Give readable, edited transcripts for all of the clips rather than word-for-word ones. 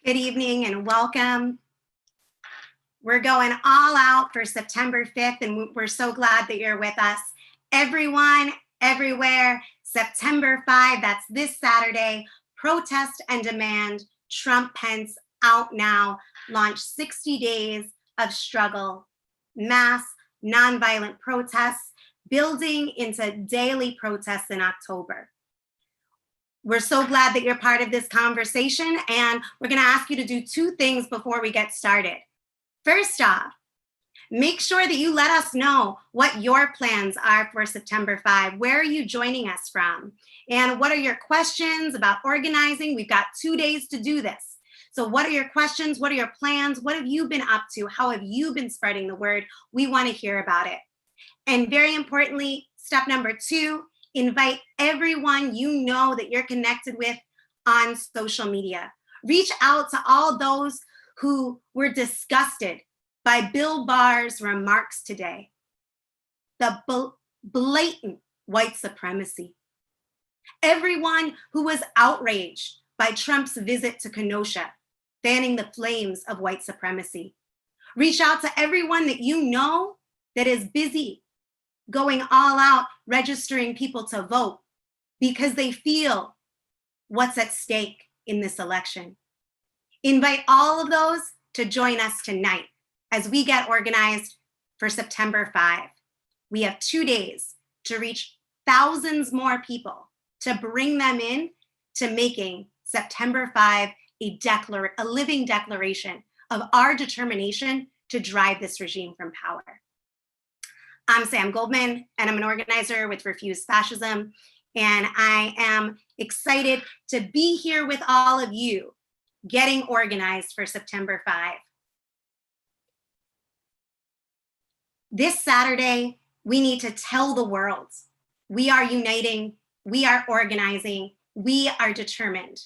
Good evening and welcome. We're going all out for September 5th, and we're so glad that you're with us. Everyone, everywhere, September 5, that's this Saturday, protest and demand Trump Pence out now, launch 60 days of struggle, mass nonviolent protests, building into daily protests in October. We're so glad that you're part of this conversation, and we're going to ask you to do two things before we get started. First off, make sure that you let us know what your plans are for September 5. Where are you joining us from? And what are your questions about organizing? We've got 2 days to do this. So what are your questions? What are your plans? What have you been up to? How have you been spreading the word? We want to hear about it. And very importantly, step number 2, invite everyone you know that you're connected with on social media. Reach out to all those who were disgusted by Bill Barr's remarks today. The blatant white supremacy. Everyone who was outraged by Trump's visit to Kenosha, fanning the flames of white supremacy. Reach out to everyone that you know that is busy going all out, registering people to vote because they feel what's at stake in this election. Invite all of those to join us tonight as we get organized for September 5. We have 2 days to reach thousands more people, to bring them in to making September 5 a living declaration of our determination to drive this regime from power. I'm Sam Goldman, and I'm an organizer with Refuse Fascism, and I am excited to be here with all of you getting organized for September 5. This Saturday, we need to tell the world we are uniting, we are organizing, we are determined.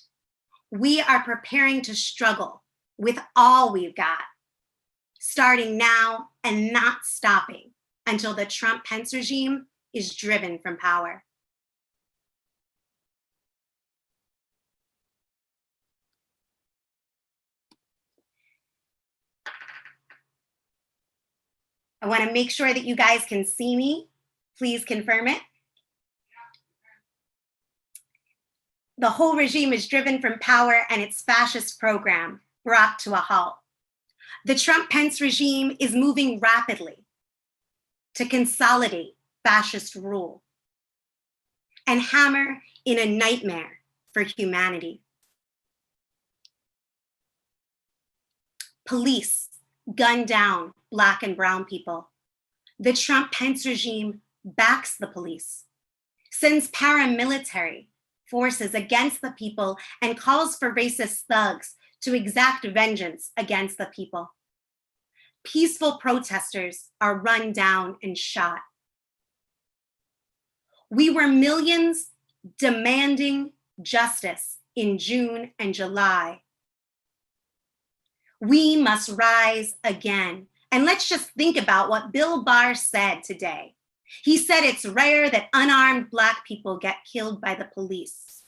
We are preparing to struggle with all we've got, starting now and not stopping until the Trump-Pence regime is driven from power. I want to make sure that you guys can see me. Please confirm it. The whole regime is driven from power and its fascist program brought to a halt. The Trump-Pence regime is moving rapidly to consolidate fascist rule and hammer in a nightmare for humanity. Police gun down Black and brown people. The Trump-Pence regime backs the police, sends paramilitary forces against the people, and calls for racist thugs to exact vengeance against the people. Peaceful protesters are run down and shot. We were millions demanding justice in June and July. We must rise again. And let's just think about what Bill Barr said today. He said it's rare that unarmed Black people get killed by the police.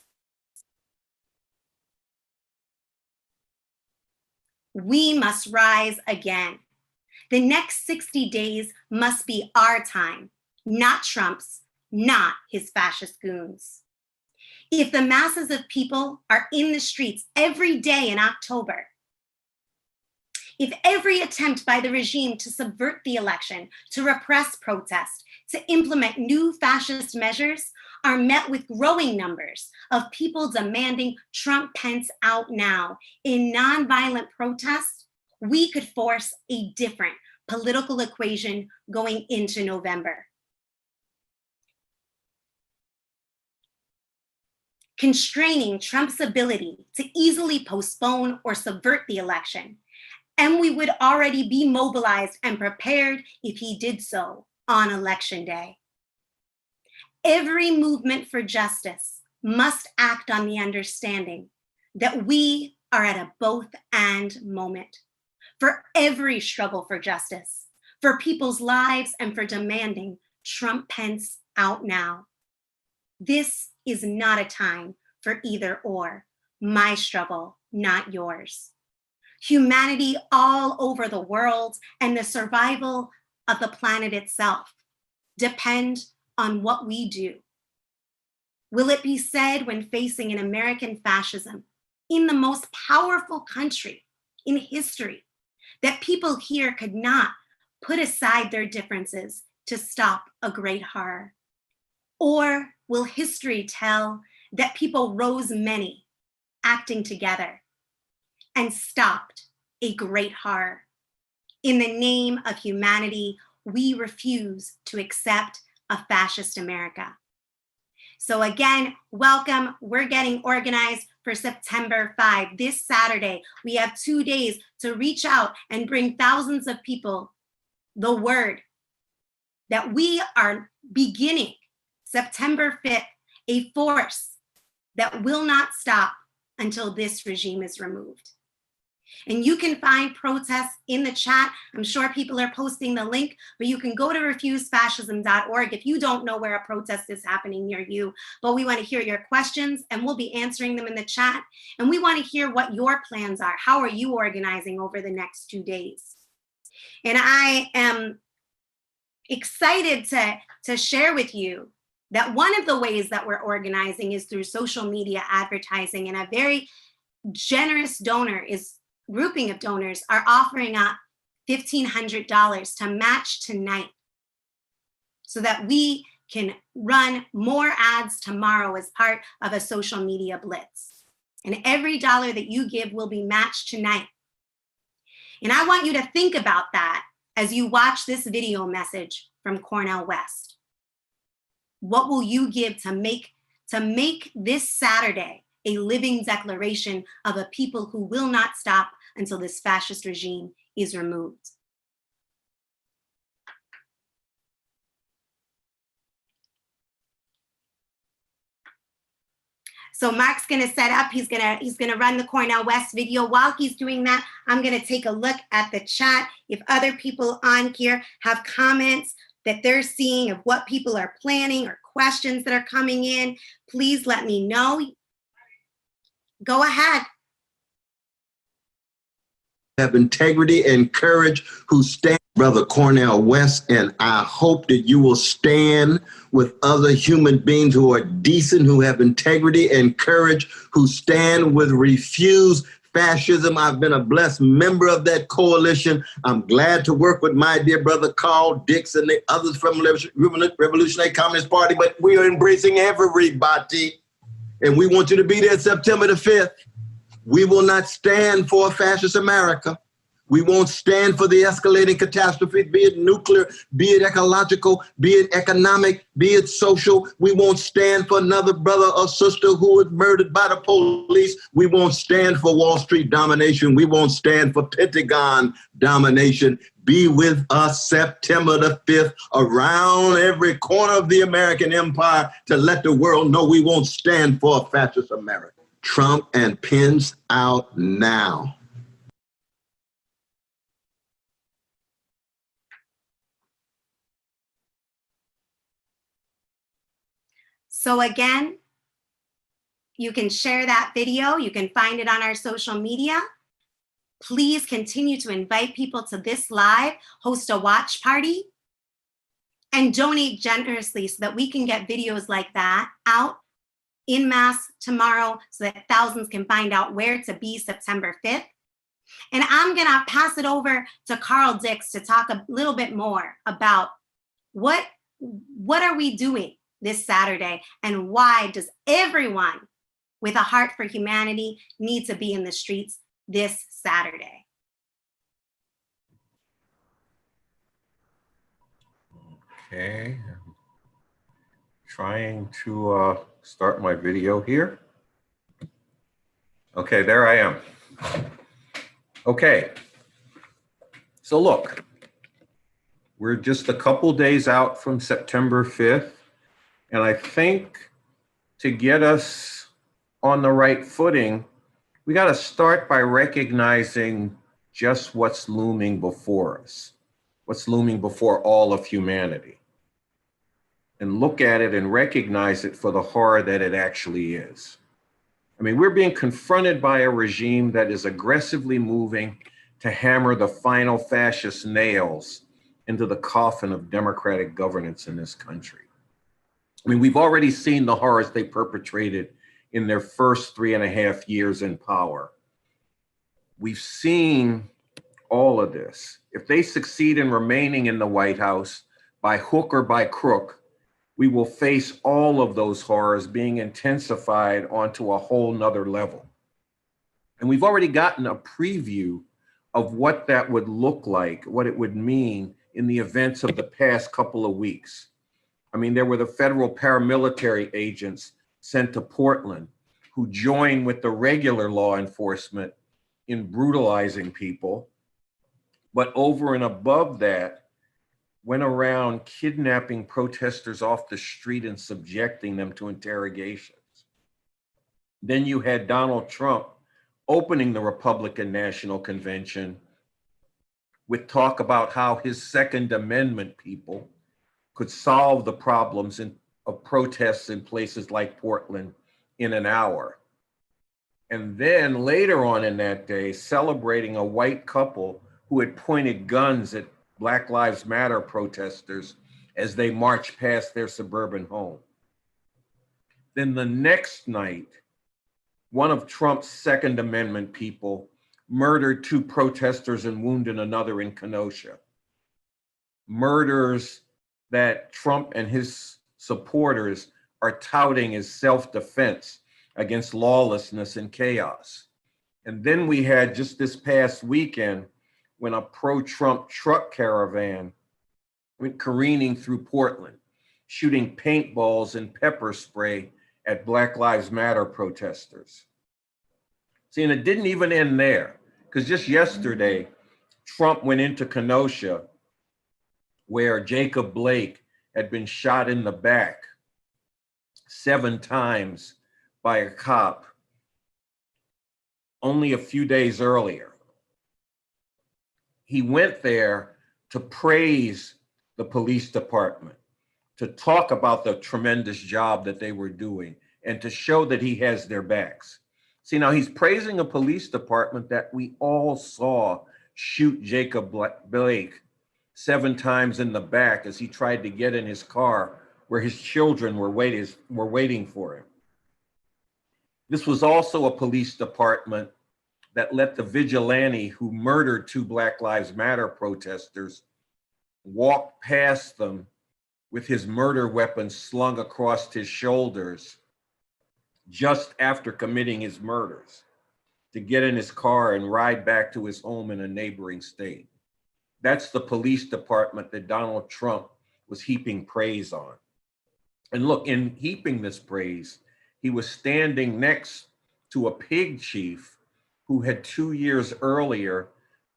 We must rise again. The next 60 days must be our time, not Trump's, not his fascist goons. If the masses of people are in the streets every day in October, if every attempt by the regime to subvert the election, to repress protest, to implement new fascist measures are met with growing numbers of people demanding Trump-Pence out now in nonviolent protests, we could force a different political equation going into November. Constraining Trump's ability to easily postpone or subvert the election, and we would already be mobilized and prepared if he did so on election day. Every movement for justice must act on the understanding that we are at a both and moment. For every struggle for justice, for people's lives, and for demanding Trump-Pence out now. This is not a time for either or. My struggle, not yours. humanity all over the world, and the survival of the planet itself depend on what we do. Will it be said when facing an American fascism in the most powerful country in history that people here could not put aside their differences to stop a great horror? Or will history tell that people rose many, acting together, and stopped a great horror? In the name of humanity, we refuse to accept a fascist America. So again, welcome. We're getting organized for September 5. This Saturday, we have 2 days to reach out and bring thousands of people the word that we are beginning September 5th, a force that will not stop until this regime is removed. And you can find protests in the chat. I'm sure people are posting the link, but you can go to refusefascism.org if you don't know where a protest is happening near you. But we want to hear your questions, and we'll be answering them in the chat. And we want to hear what your plans are. How are you organizing over the next 2 days? And I am excited to share with you that one of the ways that we're organizing is through social media advertising, and a very generous grouping of donors are offering up $1,500 to match tonight so that we can run more ads tomorrow as part of a social media blitz. And every dollar that you give will be matched tonight. And I want you to think about that as you watch this video message from Cornel West. What will you give to make this Saturday a living declaration of a people who will not stop until this fascist regime is removed? So Mark's gonna set up, he's gonna run the Cornel West video. While he's doing that, I'm gonna take a look at the chat. If other people on here have comments that they're seeing of what people are planning or questions that are coming in, please let me know. Go ahead. Have integrity and courage, who stand, Brother Cornel West, and I hope that you will stand with other human beings who are decent, who have integrity and courage, who stand with Refuse Fascism. I've been a blessed member of that coalition. I'm glad to work with my dear brother Carl Dix and the others from the Revolutionary Communist Party, but we are embracing everybody, and we want you to be there September the 5th. We will not stand for a fascist America. We won't stand for the escalating catastrophe, be it nuclear, be it ecological, be it economic, be it social. We won't stand for another brother or sister who was murdered by the police. We won't stand for Wall Street domination. We won't stand for Pentagon domination. Be with us September the 5th, around every corner of the American empire, to let the world know we won't stand for a fascist America. Trump and Pence out now. So again, you can share that video. You can find it on our social media. Please continue to invite people to this live, host a watch party, and donate generously so that we can get videos like that out in mass tomorrow so that thousands can find out where to be September 5th. And I'm gonna pass it over to Carl Dix to talk a little bit more about what are we doing this Saturday, and why does everyone with a heart for humanity need to be in the streets this Saturday? Okay, I'm trying to start my video here. Okay, there I am. Okay, so look, we're just a couple days out from September 5th. And I think to get us on the right footing, we got to start by recognizing just what's looming before us, what's looming before all of humanity, and look at it and recognize it for the horror that it actually is. I mean, we're being confronted by a regime that is aggressively moving to hammer the final fascist nails into the coffin of democratic governance in this country. I mean, we've already seen the horrors they perpetrated in their first 3.5 years in power. We've seen all of this. If they succeed in remaining in the White House by hook or by crook, we will face all of those horrors being intensified onto a whole nother level. And we've already gotten a preview of what that would look like, what it would mean in the events of the past couple of weeks. I mean, there were the federal paramilitary agents sent to Portland who joined with the regular law enforcement in brutalizing people. But over and above that, went around kidnapping protesters off the street and subjecting them to interrogations. Then you had Donald Trump opening the Republican National Convention with talk about how his Second Amendment people could solve the problems of protests in places like Portland in an hour. And then later on in that day, celebrating a white couple who had pointed guns at Black Lives Matter protesters as they marched past their suburban home. Then the next night, one of Trump's Second Amendment people murdered 2 protesters and wounded another in Kenosha. Murders that Trump and his supporters are touting as self-defense against lawlessness and chaos. And then we had just this past weekend when a pro-Trump truck caravan went careening through Portland, shooting paintballs and pepper spray at Black Lives Matter protesters. See, and it didn't even end there, because just yesterday, Trump went into Kenosha where Jacob Blake had been shot in the back 7 times by a cop only a few days earlier. He went there to praise the police department, to talk about the tremendous job that they were doing, and to show that he has their backs. See, now he's praising a police department that we all saw shoot Jacob Blake 7 times in the back as he tried to get in his car where his children were waiting for him. This was also a police department that let the vigilante who murdered 2 Black Lives Matter protesters walk past them with his murder weapon slung across his shoulders just after committing his murders, to get in his car and ride back to his home in a neighboring state. That's the police department that Donald Trump was heaping praise on. And look, in heaping this praise, he was standing next to a pig chief who had 2 years earlier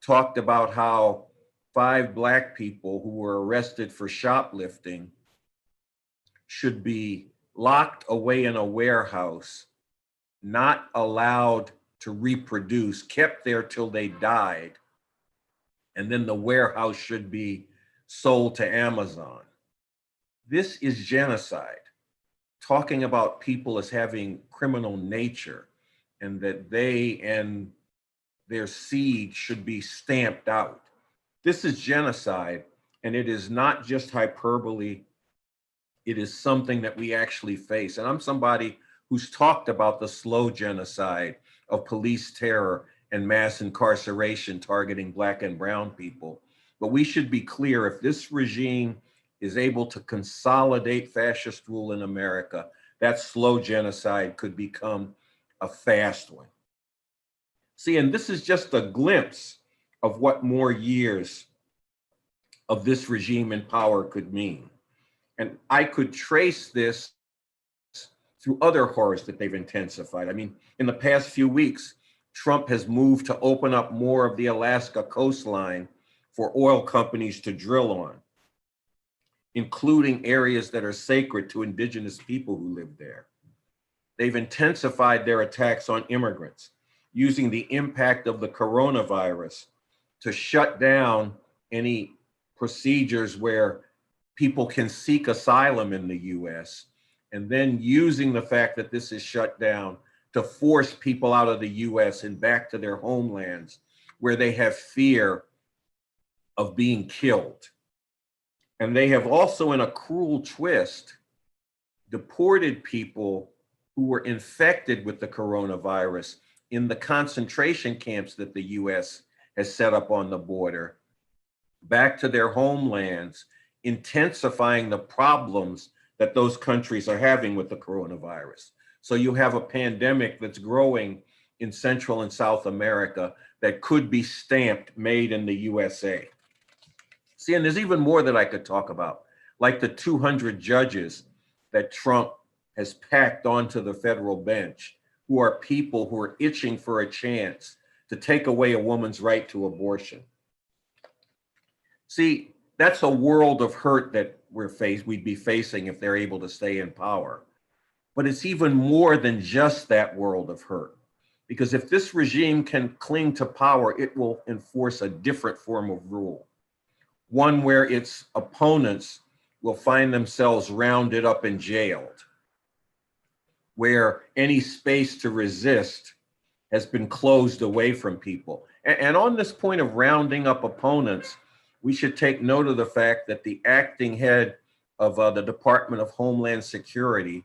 talked about how 5 Black people who were arrested for shoplifting should be locked away in a warehouse, not allowed to reproduce, kept there till they died, and then the warehouse should be sold to Amazon. This is genocide, talking about people as having criminal nature and that they and their seed should be stamped out. This is genocide, and it is not just hyperbole. It is something that we actually face. And I'm somebody who's talked about the slow genocide of police terror and mass incarceration targeting Black and brown people. But we should be clear, if this regime is able to consolidate fascist rule in America, that slow genocide could become a fast one. See, and this is just a glimpse of what more years of this regime in power could mean. And I could trace this through other horrors that they've intensified. I mean, in the past few weeks, Trump has moved to open up more of the Alaska coastline for oil companies to drill on, including areas that are sacred to indigenous people who live there. They've intensified their attacks on immigrants, using the impact of the coronavirus to shut down any procedures where people can seek asylum in the US, and then using the fact that this is shut down to force people out of the US and back to their homelands where they have fear of being killed. And they have also, in a cruel twist, deported people who were infected with the coronavirus in the concentration camps that the US has set up on the border back to their homelands, intensifying the problems that those countries are having with the coronavirus. So you have a pandemic that's growing in Central and South America that could be stamped made in the USA. See, and there's even more that I could talk about, like the 200 judges that Trump has packed onto the federal bench, who are people who are itching for a chance to take away a woman's right to abortion. See, that's a world of hurt that we'd be facing if they're able to stay in power. But it's even more than just that world of hurt. Because if this regime can cling to power, it will enforce a different form of rule. One where its opponents will find themselves rounded up and jailed, where any space to resist has been closed away from people. And on this point of rounding up opponents, we should take note of the fact that the acting head of the Department of Homeland Security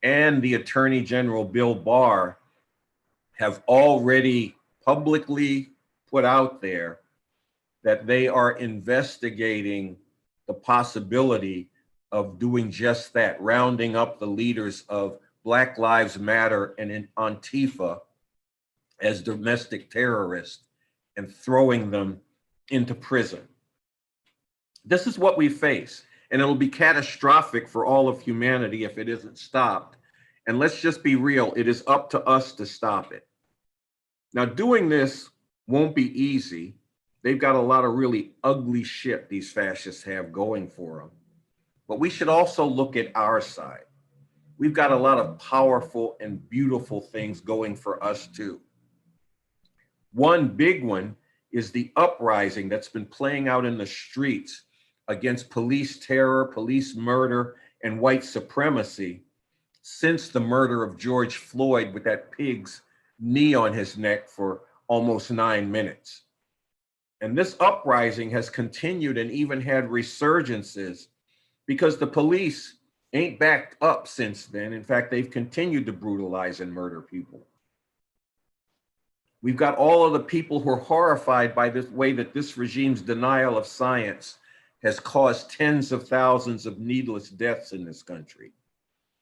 and the Attorney General Bill Barr have already publicly put out there that they are investigating the possibility of doing just that, rounding up the leaders of Black Lives Matter and Antifa as domestic terrorists and throwing them into prison. This is what we face, and it'll be catastrophic for all of humanity if it isn't stopped. And let's just be real, it is up to us to stop it. Now, doing this won't be easy. They've got a lot of really ugly shit these fascists have going for them. But we should also look at our side. We've got a lot of powerful and beautiful things going for us too. One big one is the uprising that's been playing out in the streets against police terror, police murder, and white supremacy since the murder of George Floyd with that pig's knee on his neck for almost 9 minutes. And this uprising has continued and even had resurgences because the police ain't backed up since then. In fact, they've continued to brutalize and murder people. We've got all of the people who are horrified by the way that this regime's denial of science has caused tens of thousands of needless deaths in this country.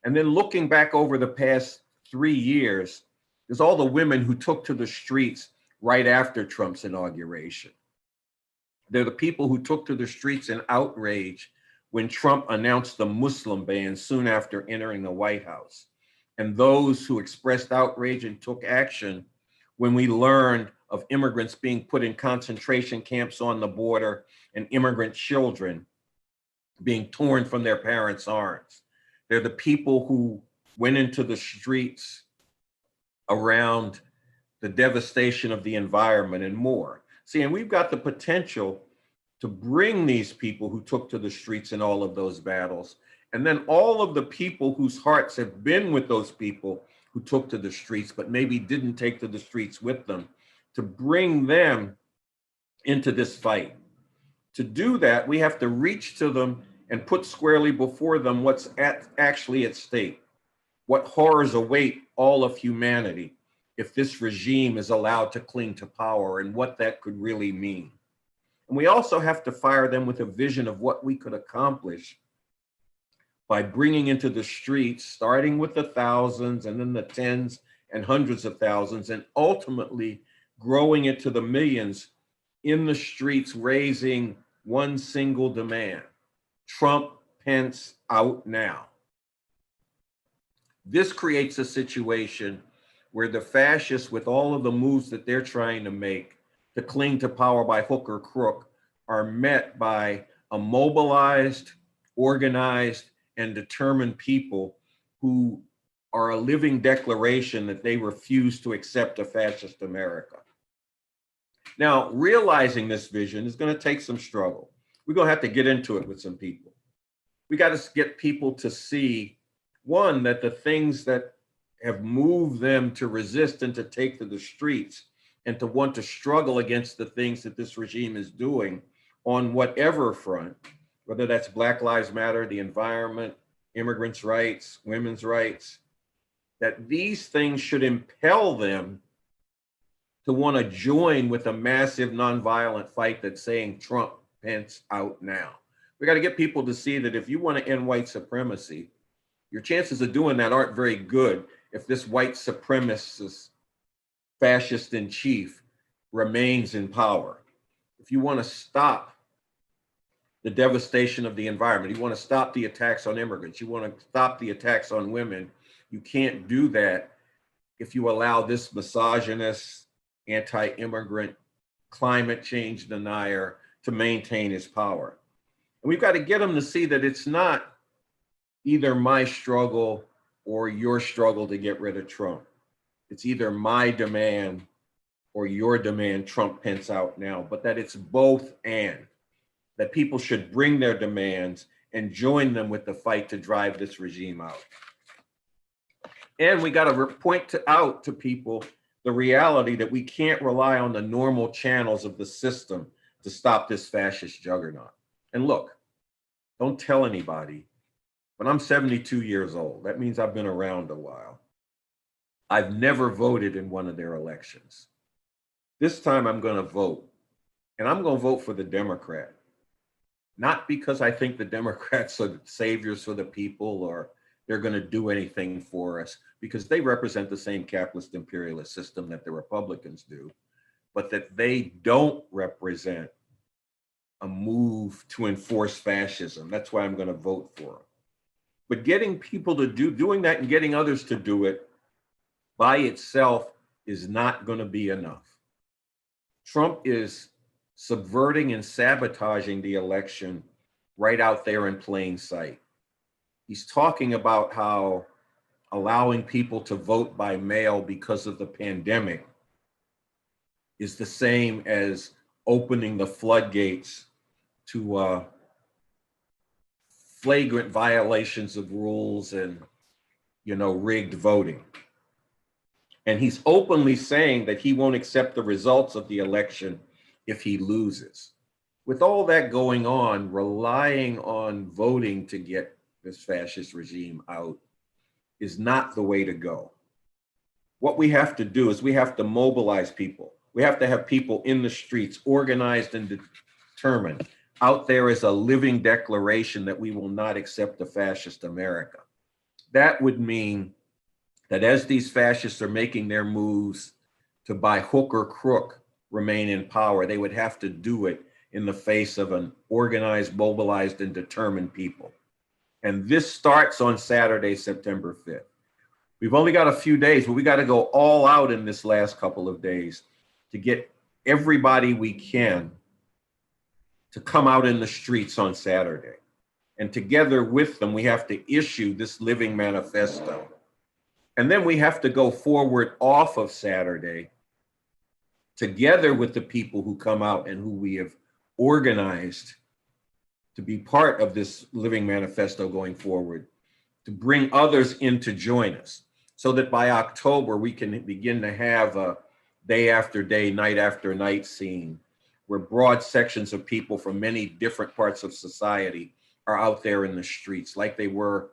And then looking back over the past 3 years, there's all the women who took to the streets right after Trump's inauguration. They're the people who took to the streets in outrage when Trump announced the Muslim ban soon after entering the White House. And those who expressed outrage and took action when we learned of immigrants being put in concentration camps on the border and immigrant children being torn from their parents' arms. They're the people who went into the streets around the devastation of the environment and more. See, and we've got the potential to bring these people who took to the streets in all of those battles, and then all of the people whose hearts have been with those people who took to the streets, but maybe didn't take to the streets with them, to bring them into this fight. To do that, we have to reach to them and put squarely before them what's actually at stake, what horrors await all of humanity if this regime is allowed to cling to power, and what that could really mean. And we also have to fire them with a vision of what we could accomplish by bringing into the streets, starting with the thousands and then the tens and hundreds of thousands, and ultimately growing it to the millions in the streets, raising one single demand: Trump, Pence, out now. This creates a situation where the fascists, with all of the moves that they're trying to make to cling to power by hook or crook, are met by a mobilized, organized, and determined people who are a living declaration that they refuse to accept a fascist America. Now, realizing this vision is going to take some struggle. We're going to have to get into it with some people. We got to get people to see, one, that the things that have moved them to resist and to take to the streets and to want to struggle against the things that this regime is doing on whatever front, whether that's Black Lives Matter, the environment, immigrants' rights, women's rights, that these things should impel them to want to join with a massive nonviolent fight that's saying Trump, Pence out now. We got to get people to see that if you want to end white supremacy, your chances of doing that aren't very good if this white supremacist fascist in chief remains in power. If you want to stop the devastation of the environment, you want to stop the attacks on immigrants, you want to stop the attacks on women, you can't do that if you allow this misogynist, anti-immigrant, climate change denier to maintain his power. And we've got to get them to see that it's not either my struggle or your struggle to get rid of Trump. It's either my demand or your demand, Trump, Pence out now, but that it's both and. That people should bring their demands and join them with the fight to drive this regime out. And we got to point out to people the reality that we can't rely on the normal channels of the system to stop this fascist juggernaut. And look, don't tell anybody, but I'm 72 years old. That means I've been around a while. I've never voted in one of their elections. This time I'm going to vote, and I'm going to vote for the Democrat. Not because I think the Democrats are saviors for the people or they're going to do anything for us, because they represent the same capitalist imperialist system that the Republicans do, but that they don't represent a move to enforce fascism. That's why I'm going to vote for them. But getting people to doing that and getting others to do it by itself is not going to be enough. Trump is subverting and sabotaging the election right out there in plain sight. He's talking about how allowing people to vote by mail because of the pandemic is the same as opening the floodgates to flagrant violations of rules and, rigged voting. And he's openly saying that he won't accept the results of the election if he loses. With all that going on, relying on voting to get this fascist regime out is not the way to go. What we have to do is we have to mobilize people. We have to have people in the streets, organized and determined. Out there is a living declaration that we will not accept a fascist America. That would mean that as these fascists are making their moves to by hook or crook remain in power, they would have to do it in the face of an organized, mobilized, and determined people. And this starts on Saturday, September 5th. We've only got a few days, but we got to go all out in this last couple of days to get everybody we can to come out in the streets on Saturday. And together with them, we have to issue this living manifesto. And then we have to go forward off of Saturday together with the people who come out and who we have organized to be part of this living manifesto going forward, to bring others in to join us so that by October, we can begin to have a day after day, night after night scene where broad sections of people from many different parts of society are out there in the streets like they were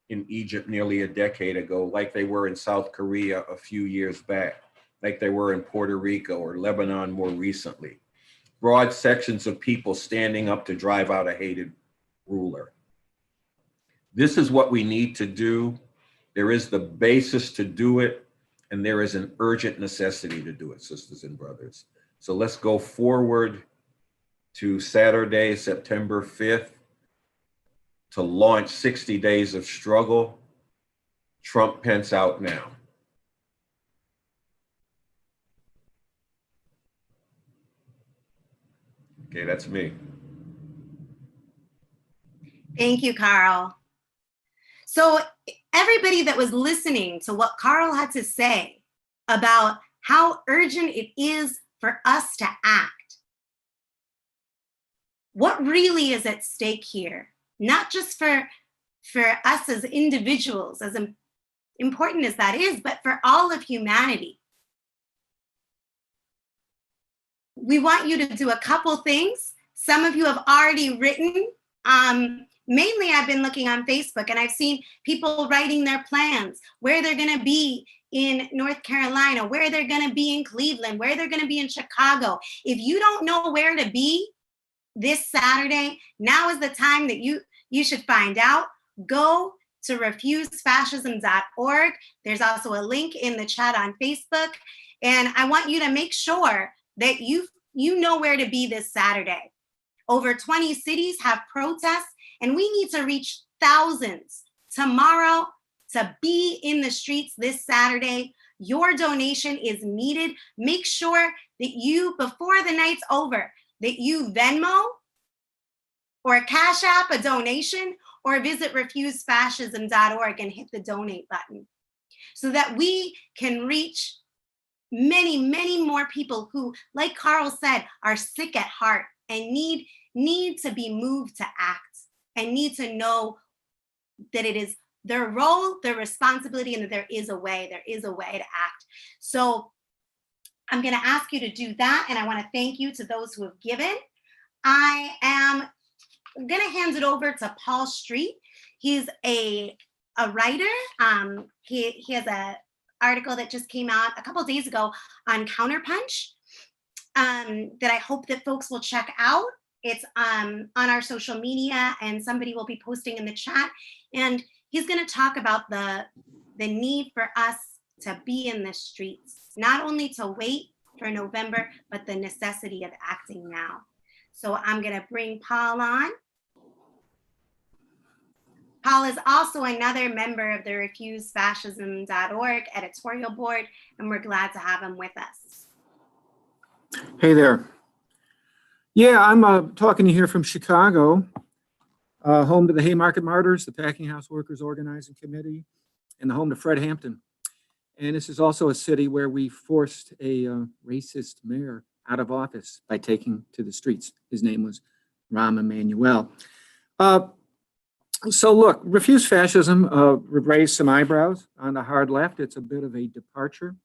in Egypt nearly a decade ago, like they were in South Korea a few years back, like they were in Puerto Rico or Lebanon more recently. Broad sections of people standing up to drive out a hated ruler. This is what we need to do. There is the basis to do it, and there is an urgent necessity to do it, sisters and brothers. So let's go forward to Saturday, September 5th, to launch 60 days of struggle. Trump, Pence out now. Okay, that's me. Thank you, Carl. So everybody that was listening to what Carl had to say about how urgent it is for us to act, what really is at stake here? Not just for us as individuals, as important as that is, but for all of humanity. We want you to do a couple things. Some of you have already written. Mainly, I've been looking on Facebook and I've seen people writing their plans, where they're going to be in North Carolina, where they're going to be in Cleveland, where they're going to be in Chicago. If you don't know where to be this Saturday, now is the time that you should find out. Go to refusefascism.org. There's also a link in the chat on Facebook. And I want you to make sure that you know where to be this Saturday. Over 20 cities have protests, and we need to reach thousands tomorrow to be in the streets this Saturday. Your donation is needed. Make sure that you, before the night's over, that you Venmo or Cash App a donation, or visit refusefascism.org and hit the donate button so that we can reach many, many more people who, like Carl said, are sick at heart and need to be moved to act and need to know that it is their role, their responsibility, and that there is a way to act. So I'm going to ask you to do that, and I want to thank you to those who have given. I am going to hand it over to Paul Street. He's a writer. He has a article that just came out a couple days ago on Counterpunch that I hope that folks will check out. It's on our social media, and somebody will be posting in the chat. And he's going to talk about the need for us to be in the streets, not only to wait for November, but the necessity of acting now. So I'm going to bring Paul on. Paul is also another member of the refusefascism.org editorial board, and we're glad to have him with us. Hey there. Yeah, I'm talking to you here from Chicago, home to the Haymarket Martyrs, the Packing House Workers Organizing Committee, and the home to Fred Hampton. And this is also a city where we forced a racist mayor out of office by taking to the streets. His name was Rahm Emanuel. So look, Refuse Fascism raised some eyebrows on the hard left. It's a bit of a departure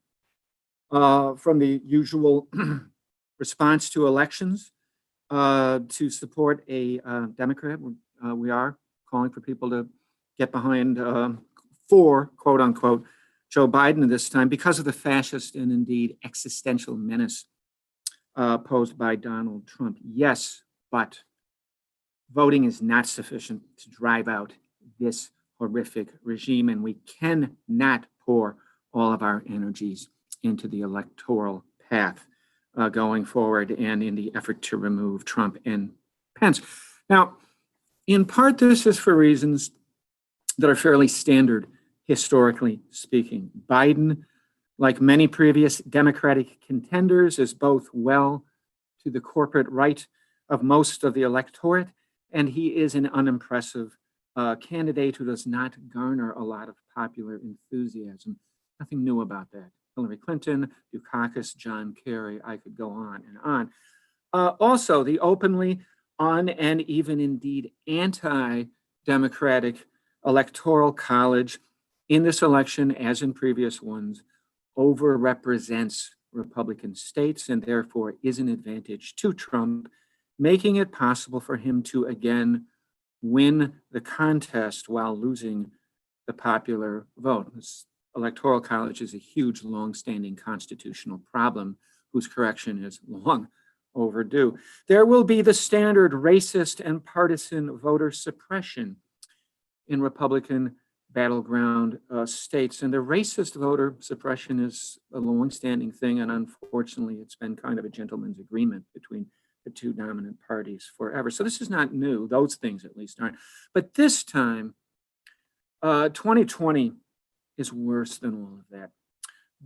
from the usual response to elections to support a Democrat. We are calling for people to get behind for, quote unquote, Joe Biden this time because of the fascist and indeed existential menace posed by Donald Trump. Yes, but voting is not sufficient to drive out this horrific regime, and we cannot pour all of our energies into the electoral path going forward and in the effort to remove Trump and Pence. Now, in part, this is for reasons that are fairly standard, historically speaking. Biden, like many previous Democratic contenders, is both well to the corporate right of most of the electorate, and he is an unimpressive candidate who does not garner a lot of popular enthusiasm. Nothing new about that. Hillary Clinton, Dukakis, John Kerry, I could go on and on. Also, the openly and even indeed anti-democratic electoral college in this election, as in previous ones, overrepresents Republican states and therefore is an advantage to Trump, making it possible for him to again win the contest while losing the popular vote. This electoral college is a huge, long-standing constitutional problem whose correction is long overdue. There will be the standard racist and partisan voter suppression in Republican battleground states. And the racist voter suppression is a long-standing thing, and unfortunately, it's been kind of a gentleman's agreement between the two dominant parties forever. So this is not new. Those things at least aren't. But this time, 2020 is worse than all of that.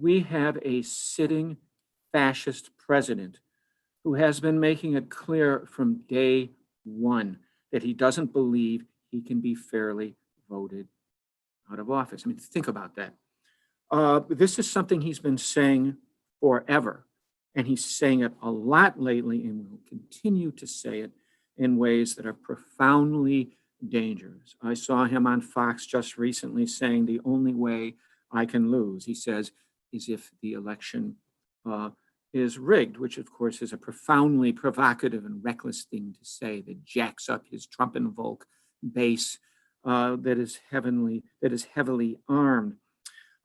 We have a sitting fascist president who has been making it clear from day one that he doesn't believe he can be fairly voted out of office. I mean, think about that. This is something he's been saying forever. And he's saying it a lot lately and will continue to say it in ways that are profoundly dangerous. I saw him on Fox just recently saying the only way I can lose, he says, is if the election is rigged, which of course is a profoundly provocative and reckless thing to say that jacks up his Trump and Volk base that is heavily armed.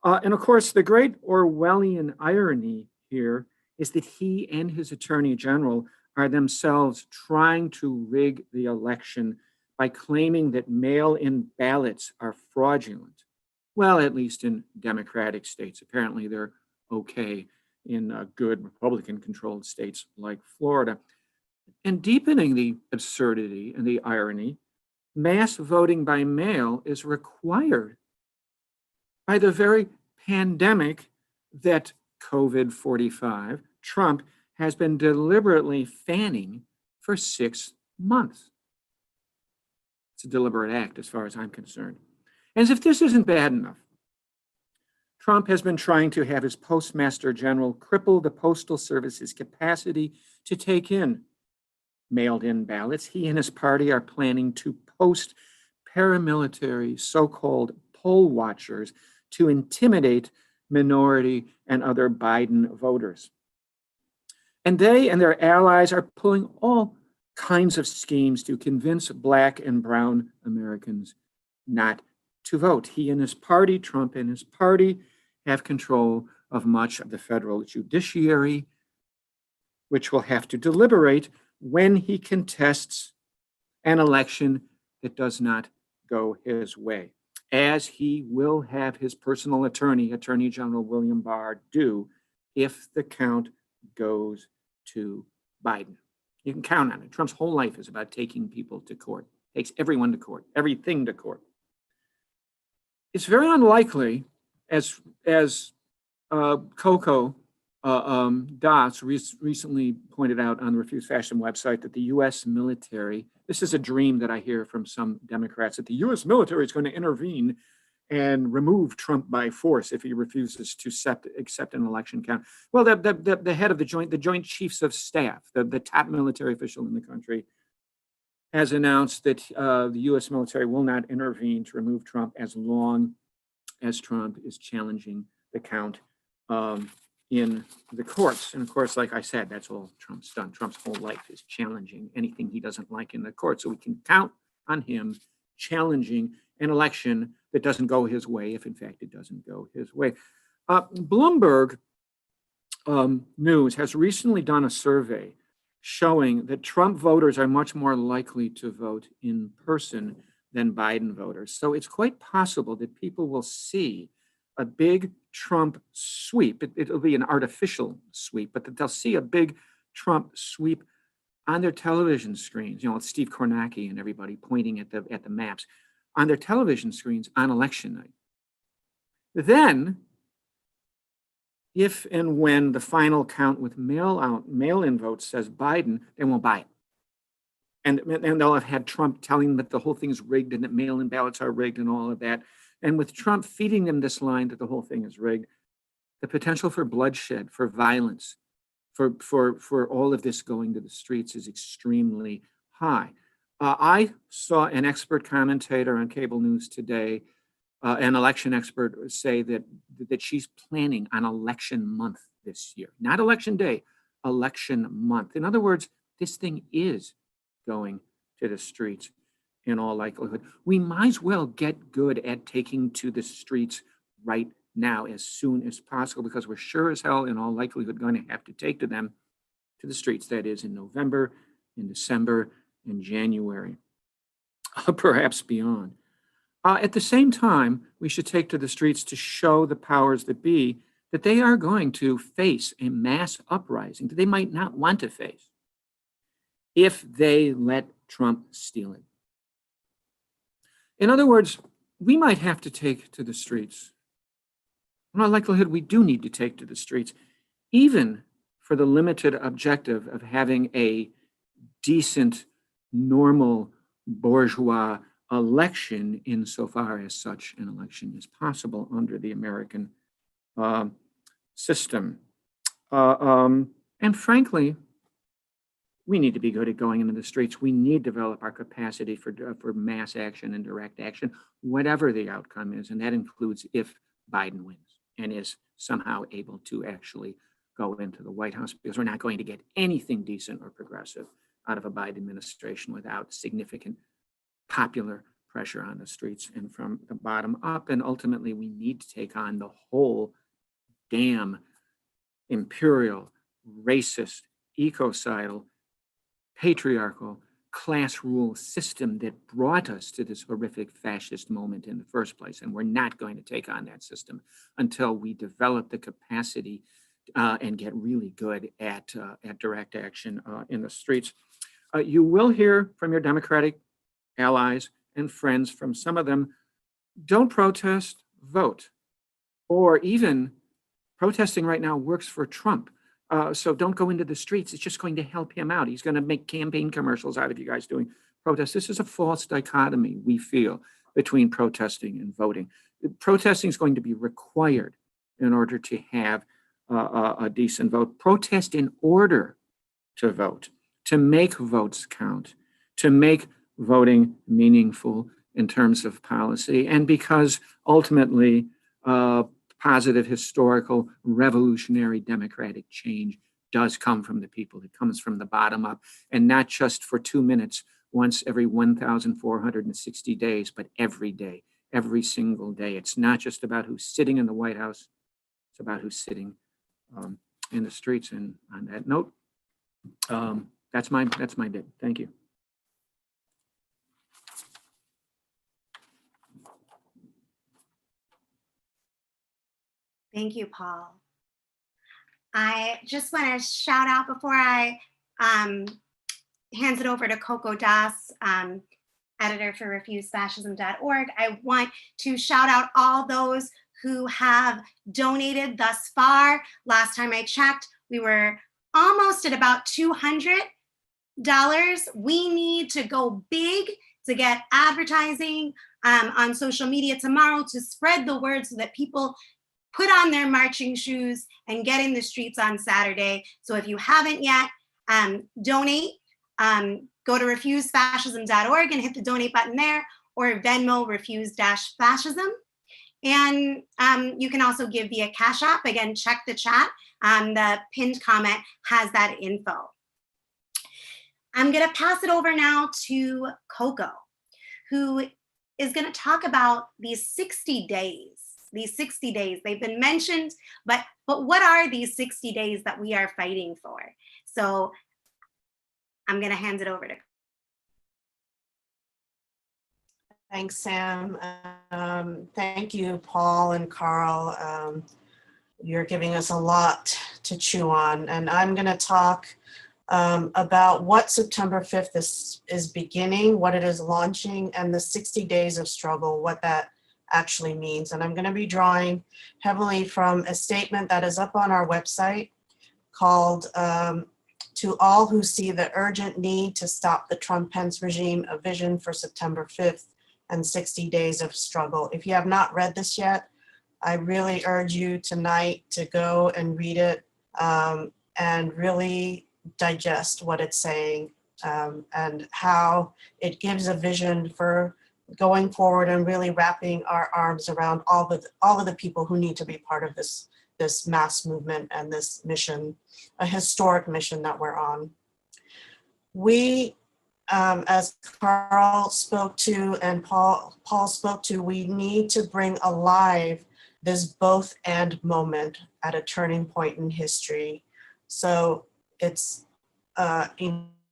And of course, the great Orwellian irony here is that he and his attorney general are themselves trying to rig the election by claiming that mail-in ballots are fraudulent. Well, at least in Democratic states. Apparently, they're okay in good Republican-controlled states like Florida. And deepening the absurdity and the irony, mass voting by mail is required by the very pandemic that COVID-45, Trump, has been deliberately fanning for 6 months. It's a deliberate act as far as I'm concerned. And as if this isn't bad enough, Trump has been trying to have his postmaster general cripple the Postal Service's capacity to take in mailed-in ballots. He and his party are planning to post paramilitary so-called poll watchers to intimidate minority and other Biden voters. And they and their allies are pulling all kinds of schemes to convince Black and brown Americans not to vote. He and his party, Trump and his party, have control of much of the federal judiciary, which will have to deliberate when he contests an election that does not go his way, as he will have his personal attorney, Attorney General William Barr, do if the count goes to Biden. You can count on it. Trump's whole life is about taking people to court, takes everyone to court, everything to court. It's very unlikely, as Coco Dots recently pointed out on the Refuse Fascism website, that the U.S. military, this is a dream that I hear from some Democrats, that the U.S. military is going to intervene and remove Trump by force if he refuses to accept an election count. Well, the head of the Joint Chiefs of Staff, the top military official in the country, has announced that the U.S. military will not intervene to remove Trump as long as Trump is challenging the count in the courts. And of course, like I said, that's all Trump's done. Trump's whole life is challenging anything he doesn't like in the court. So we can count on him challenging an election that doesn't go his way, if in fact it doesn't go his way. Bloomberg News has recently done a survey showing that Trump voters are much more likely to vote in person than Biden voters. So it's quite possible that people will see a big Trump sweep. It'll be an artificial sweep, but that they'll see a big Trump sweep on their television screens. You know, it's Steve Kornacki and everybody pointing at the maps on their television screens on election night. Then, if and when the final count with mail-in votes says Biden, they won't buy it. And they'll have had Trump telling them that the whole thing's rigged and that mail-in ballots are rigged and all of that. And with Trump feeding them this line that the whole thing is rigged, the potential for bloodshed, for violence, for all of this going to the streets is extremely high. I saw an expert commentator on cable news today, an election expert, say that she's planning on election month this year, not election day, election month. In other words, this thing is going to the streets in all likelihood. We might as well get good at taking to the streets right now as soon as possible, because we're sure as hell in all likelihood going to have to take to the streets. That is in November, in December, in January, perhaps beyond. At the same time, we should take to the streets to show the powers that be that they are going to face a mass uprising that they might not want to face if they let Trump steal it. In other words, we might have to take to the streets. In all likelihood, we do need to take to the streets, even for the limited objective of having a decent, normal, bourgeois election, insofar as such an election is possible under the American system. And frankly, we need to be good at going into the streets. We need to develop our capacity for mass action and direct action, whatever the outcome is. And that includes if Biden wins and is somehow able to actually go into the White House, because we're not going to get anything decent or progressive out of a Biden administration without significant popular pressure on the streets and from the bottom up. And ultimately, we need to take on the whole damn imperial, racist, ecocidal, patriarchal, class rule system that brought us to this horrific fascist moment in the first place. And we're not going to take on that system until we develop the capacity and get really good at direct action in the streets. You will hear from your Democratic allies and friends, from some of them, don't protest, vote. Or even protesting right now works for Trump. So don't go into the streets. It's just going to help him out. He's going to make campaign commercials out of you guys doing protests. This is a false dichotomy, we feel, between protesting and voting. Protesting is going to be required in order to have a decent vote. Protest in order to vote, to make votes count, to make voting meaningful in terms of policy, and because ultimately positive, historical, revolutionary democratic change does come from the people. It comes from the bottom up, and not just for 2 minutes once every 1,460 days, but every day, every single day. It's not just about who's sitting in the White House, it's about who's sitting in the streets. And on that note, that's my bit. Thank you. Thank you, Paul. I just want to shout out before I hands it over to Coco Das, editor for refusefascism.org. I want to shout out all those who have donated thus far. Last time I checked, we were almost at about $200. We need to go big to get advertising on social media tomorrow to spread the word so that people put on their marching shoes and get in the streets on Saturday. So if you haven't yet, donate. Go to refusefascism.org and hit the donate button there, or Venmo refuse-fascism. And you can also give via Cash App. Again, check the chat. The pinned comment has that info. I'm gonna pass it over now to Coco, who is gonna talk about these 60 days. These 60 days, they've been mentioned, but what are these 60 days that we are fighting for? So I'm gonna hand it over to. Thanks, Sam. Thank you, Paul and Carl. You're giving us a lot to chew on, and I'm gonna talk about what September 5th is beginning, what it is launching, and the 60 days of struggle, what that actually means. And I'm going to be drawing heavily from a statement that is up on our website called "To All Who See the Urgent Need to Stop the Trump-Pence Regime, a Vision for September 5th and 60 Days of Struggle." If you have not read this yet, I really urge you tonight to go and read it and really digest what it's saying and how it gives a vision for going forward and really wrapping our arms around all of the people who need to be part of this mass movement and this mission, a historic mission that we're on. We, as Carl spoke to and Paul spoke to, we need to bring alive this both and moment at a turning point in history. So it's,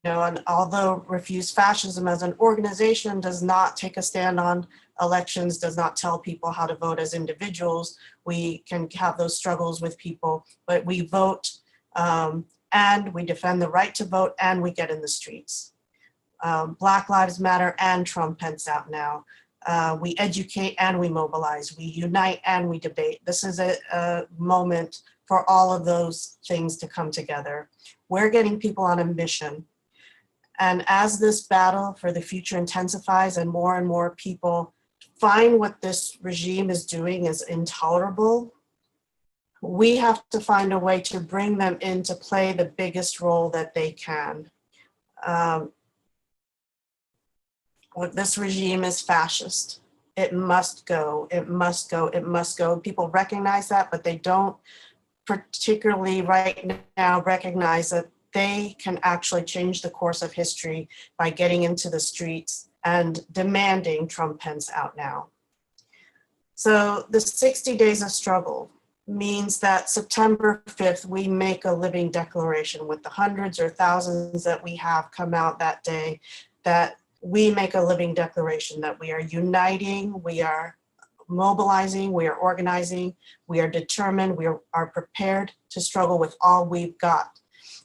and although Refuse Fascism as an organization does not take a stand on elections, does not tell people how to vote as individuals, we can have those struggles with people, but we vote and we defend the right to vote and we get in the streets. Black Lives Matter and Trump Pence out now. We educate and we mobilize. We unite and we debate. This is a moment for all of those things to come together. We're getting people on a mission. And as this battle for the future intensifies and more people find what this regime is doing is intolerable, we have to find a way to bring them in to play the biggest role that they can. This regime is fascist. It must go, it must go, it must go. People recognize that, but they don't particularly right now recognize that they can actually change the course of history by getting into the streets and demanding Trump Pence out now. So the 60 days of struggle means that September 5th, we make a living declaration with the hundreds or thousands that we have come out that day, that we make a living declaration that we are uniting, we are mobilizing, we are organizing, we are determined, we are prepared to struggle with all we've got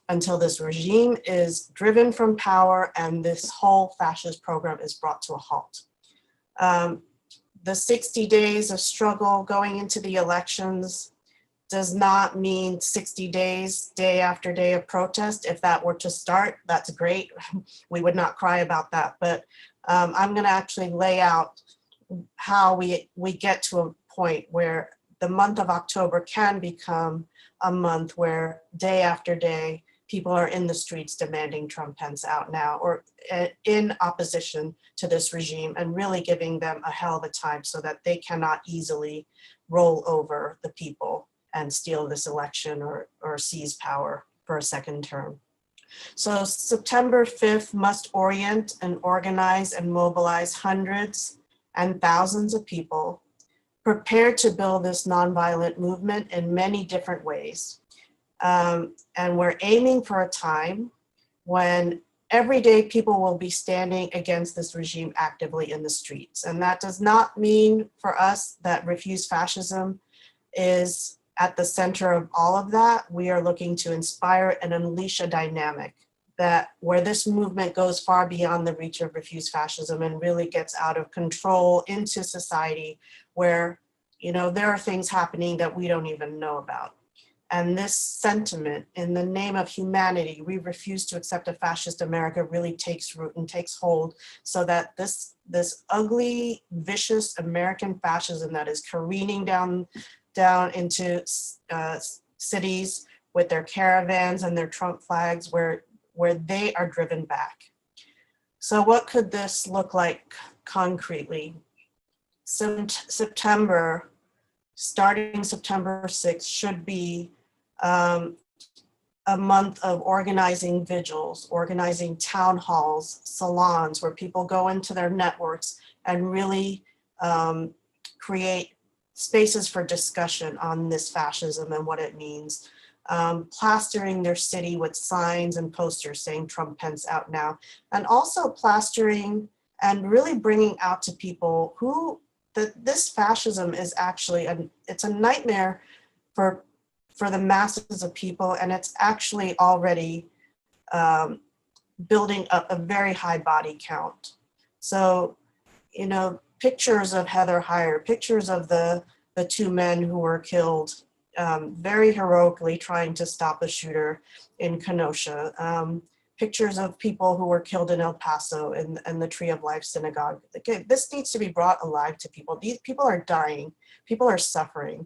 until this regime is driven from power and this whole fascist program is brought to a halt. The 60 days of struggle going into the elections does not mean 60 days, day after day of protest. If that were to start, that's great. We would not cry about that. But I'm going to actually lay out how we get to a point where the month of October can become a month where day after day, people are in the streets demanding Trump Pence out now, or in opposition to this regime, and really giving them a hell of a time so that they cannot easily roll over the people and steal this election or seize power for a second term. So September 5th must orient and organize and mobilize hundreds and thousands of people prepared to build this nonviolent movement in many different ways. And we're aiming for a time when everyday people will be standing against this regime actively in the streets. And that does not mean for us that Refuse Fascism is at the center of all of that. We are looking to inspire and unleash a dynamic that where this movement goes far beyond the reach of Refuse Fascism and really gets out of control into society where, you know, there are things happening that we don't even know about. And this sentiment, in the name of humanity, we refuse to accept a fascist America, really takes root and takes hold, so that this ugly, vicious American fascism that is careening down into cities with their caravans and their Trump flags, where they are driven back. So what could this look like concretely? September, starting September 6th, should be a month of organizing vigils, organizing town halls, salons, where people go into their networks and really create spaces for discussion on this fascism and what it means. Plastering their city with signs and posters saying Trump Pence out now, and also plastering and really bringing out to people who this fascism is actually it's a nightmare for the masses of people, and it's actually already building up a very high body count. So, you know, pictures of Heather Heyer, pictures of the two men who were killed very heroically trying to stop a shooter in Kenosha, pictures of people who were killed in El Paso and the Tree of Life Synagogue. Okay, this needs to be brought alive to people. These people are dying, people are suffering.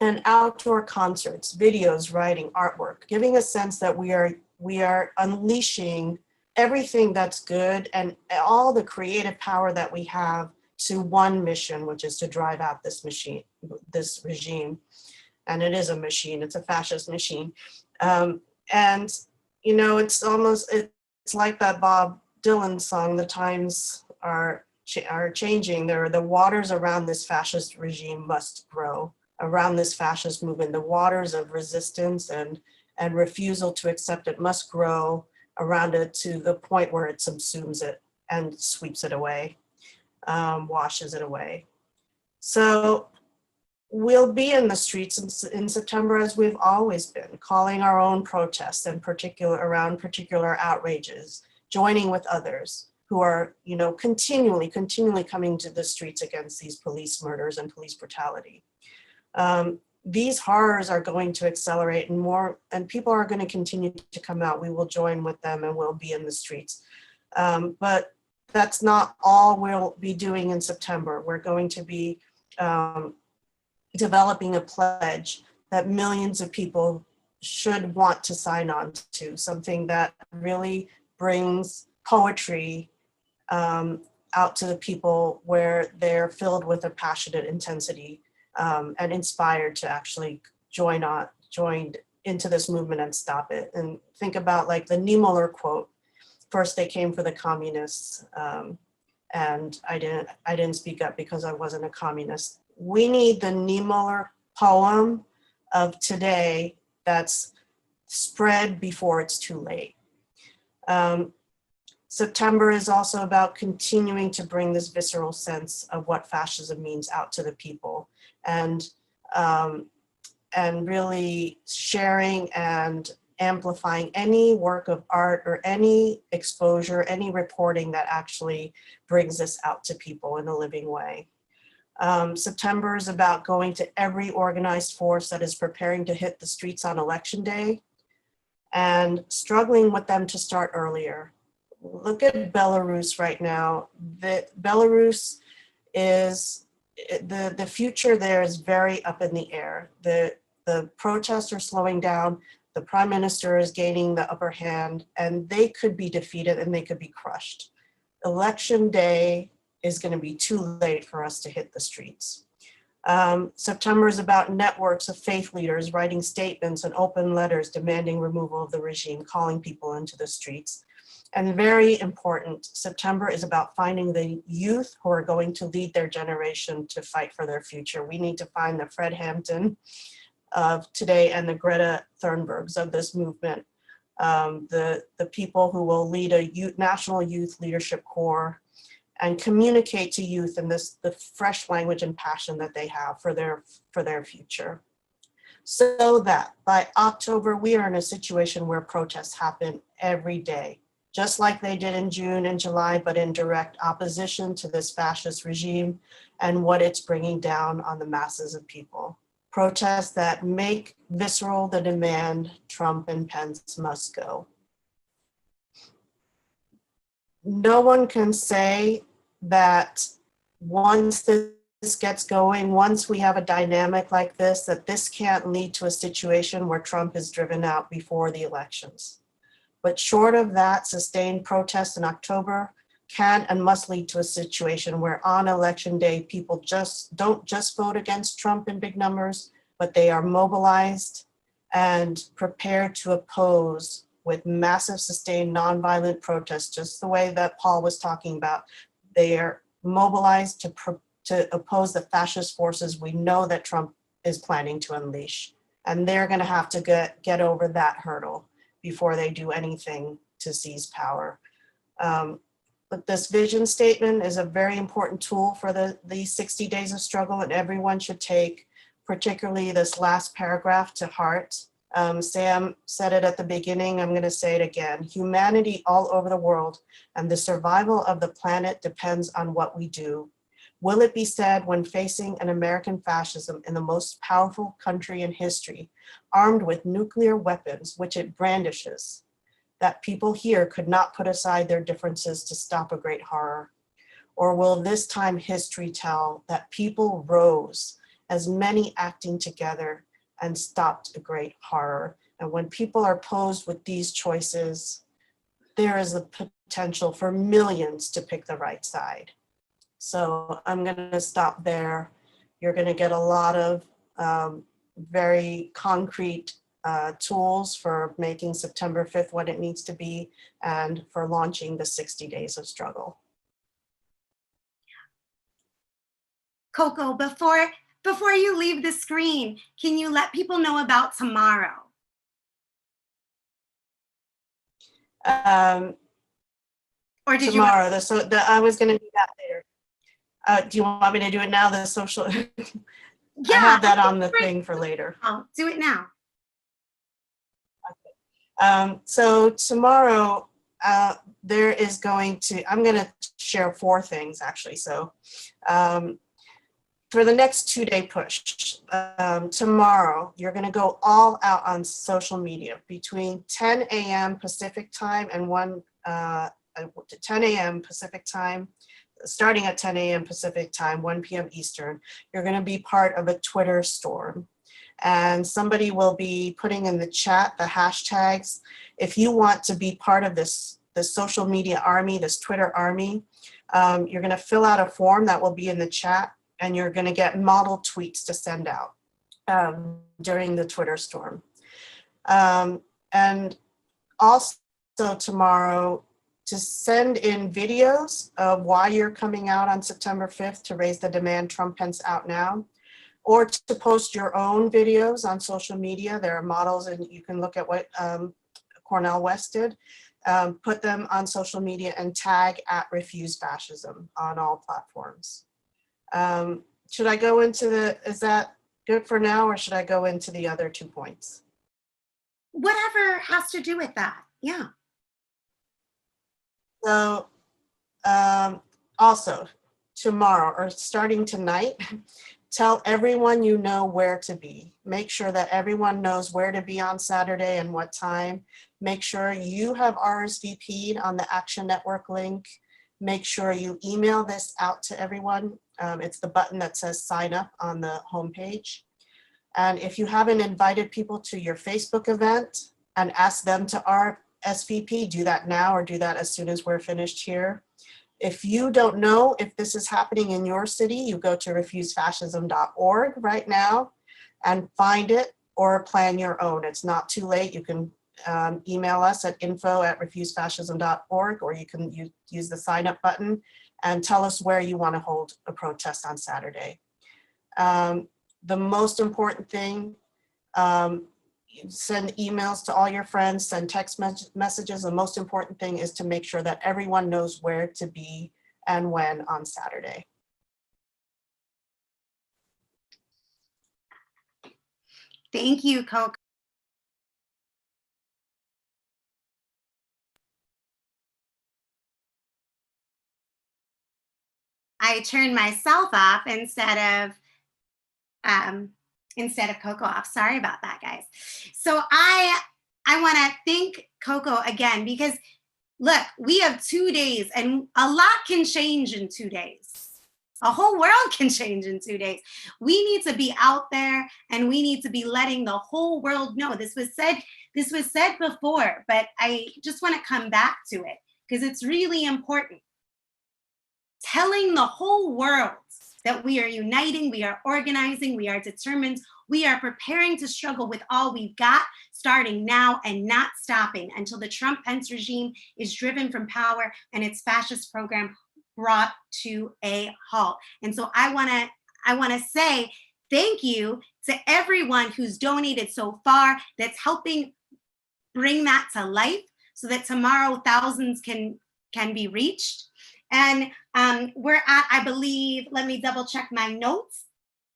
And outdoor concerts, videos, writing, artwork, giving a sense that we are unleashing everything that's good and all the creative power that we have to one mission, which is to drive out this regime. And it is a machine, it's a fascist machine. And, you know, it's like that Bob Dylan song, "The times are changing." The waters around this fascist regime must grow. Around this fascist movement, the waters of resistance and refusal to accept it must grow around it to the point where it subsumes it and sweeps it away, washes it away. So we'll be in the streets in September as we've always been, calling our own protests and around particular outrages, joining with others who are, you know, continually coming to the streets against these police murders and police brutality. These horrors are going to accelerate and people are going to continue to come out. We will join with them and we'll be in the streets. But that's not all we'll be doing in September. We're going to be developing a pledge that millions of people should want to sign on to, something that really brings poetry out to the people where they're filled with a passionate intensity and inspired to actually join into this movement and stop it. And think about like the Niemöller quote. First, they came for the communists, and I didn't speak up because I wasn't a communist. We need the Niemöller poem of today that's spread before it's too late. September is also about continuing to bring this visceral sense of what fascism means out to the people, and really sharing and amplifying any work of art or any exposure, any reporting that actually brings this out to people in a living way. September is about going to every organized force that is preparing to hit the streets on election day and struggling with them to start earlier. Look at Belarus right now. Belarus is, the future there is very up in the air. The protests are slowing down. The prime minister is gaining the upper hand, and they could be defeated and they could be crushed. Election day is going to be too late for us to hit the streets. September is about networks of faith leaders writing statements and open letters demanding removal of the regime, calling people into the streets. And very important, September is about finding the youth who are going to lead their generation to fight for their future. We need to find the Fred Hampton of today and the Greta Thunbergs of this movement, the people who will lead a national youth leadership corps and communicate to youth in the fresh language and passion that they have for their future. So that by October, we are in a situation where protests happen every day, just like they did in June and July, but in direct opposition to this fascist regime and what it's bringing down on the masses of people. Protests that make visceral the demand Trump and Pence must go. No one can say that once this gets going, once we have a dynamic like this, that this can't lead to a situation where Trump is driven out before the elections. But short of that, sustained protests in October can and must lead to a situation where on election day, people don't just vote against Trump in big numbers, but they are mobilized and prepared to oppose with massive sustained nonviolent protests, just the way that Paul was talking about. They are mobilized to oppose the fascist forces we know that Trump is planning to unleash. And they're gonna have to get over that hurdle before they do anything to seize power. But this vision statement is a very important tool for the 60 days of struggle, and everyone should take particularly this last paragraph to heart. Sam said it at the beginning, I'm gonna say it again. Humanity all over the world and the survival of the planet depends on what we do. Will it be said when facing an American fascism in the most powerful country in history, armed with nuclear weapons, which it brandishes, that people here could not put aside their differences to stop a great horror? Or will this time history tell that people rose as many acting together and stopped a great horror? And when people are posed with these choices, there is a potential for millions to pick the right side. So I'm gonna stop there. You're gonna get a lot of very concrete tools for making September 5th what it needs to be and for launching the 60 days of struggle. Coco, before you leave the screen, can you let people know about tomorrow? Or did Tomorrow, I was gonna do that later. Do you want me to do it now, the social? Yeah, I have that on the thing for later. Oh, do it now. So tomorrow, there is going to, I'm going to share 4 things actually. So for the next 2-day push, tomorrow, you're going to go all out on social media between 10 a.m. Pacific time and 10 a.m. Pacific time, starting at 10 a.m. Pacific time, 1 p.m. Eastern. You're going to be part of a Twitter storm. And somebody will be putting in the chat the hashtags. If you want to be part of this this social media army, this Twitter army. You're going to fill out a form that will be in the chat, and you're going to get model tweets to send out during the Twitter storm. And also tomorrow, to send in videos of why you're coming out on September 5th to raise the demand Trump Pence out now, or to post your own videos on social media. There are models, and you can look at what Cornel West did. Put them on social media and tag @RefuseFascism on all platforms. Should I go into is that good for now, or should I go into the other 2 points? Whatever has to do with that. Yeah. So also tomorrow, or starting tonight, tell everyone you know where to be. Make sure that everyone knows where to be on Saturday and what time. Make sure you have RSVP'd on the Action Network link. Make sure you email this out to everyone. It's the button that says sign up on the homepage. And if you haven't invited people to your Facebook event and ask them to RSVP, do that now, or do that as soon as we're finished here. If you don't know if this is happening in your city, you go to refusefascism.org right now and find it, or plan your own. It's not too late. You can email us at info@refusefascism.org, or you can use the sign up button and tell us where you want to hold a protest on Saturday. The most important thing, send emails to all your friends, send text messages. The most important thing is to make sure that everyone knows where to be and when on Saturday. Thank you, Coco. I turned myself off instead of Coco off. Sorry about that, guys. So I want to thank Coco again, because look, we have 2 days and a lot can change in 2 days. A whole world can change in 2 days. We need to be out there, and we need to be letting the whole world know. This was said before, but I just want to come back to it because it's really important. Telling the whole world that we are uniting, we are organizing, we are determined, we are preparing to struggle with all we've got, starting now and not stopping until the Trump-Pence regime is driven from power and its fascist program brought to a halt. And so I want to say thank you to everyone who's donated so far, that's helping bring that to life, so that tomorrow thousands can be reached. And we're at, I believe, let me double check my notes.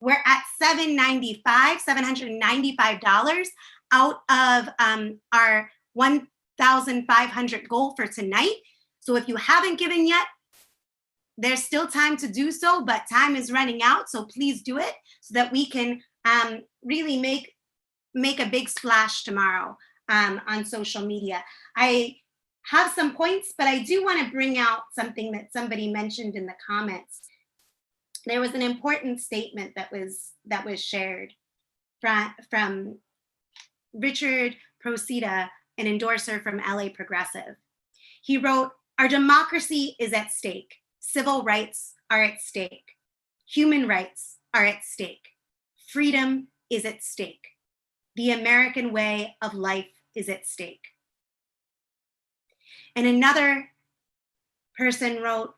We're at $795 out of our $1,500 goal for tonight. So if you haven't given yet, there's still time to do so, but time is running out. So please do it so that we can really make a big splash tomorrow on social media. I have some points, but I do want to bring out something that somebody mentioned in the comments. There was an important statement that was shared from Richard Procida, an endorser from LA Progressive. He wrote, "Our democracy is at stake. Civil rights are at stake. Human rights are at stake. Freedom is at stake. The American way of life is at stake." And another person wrote,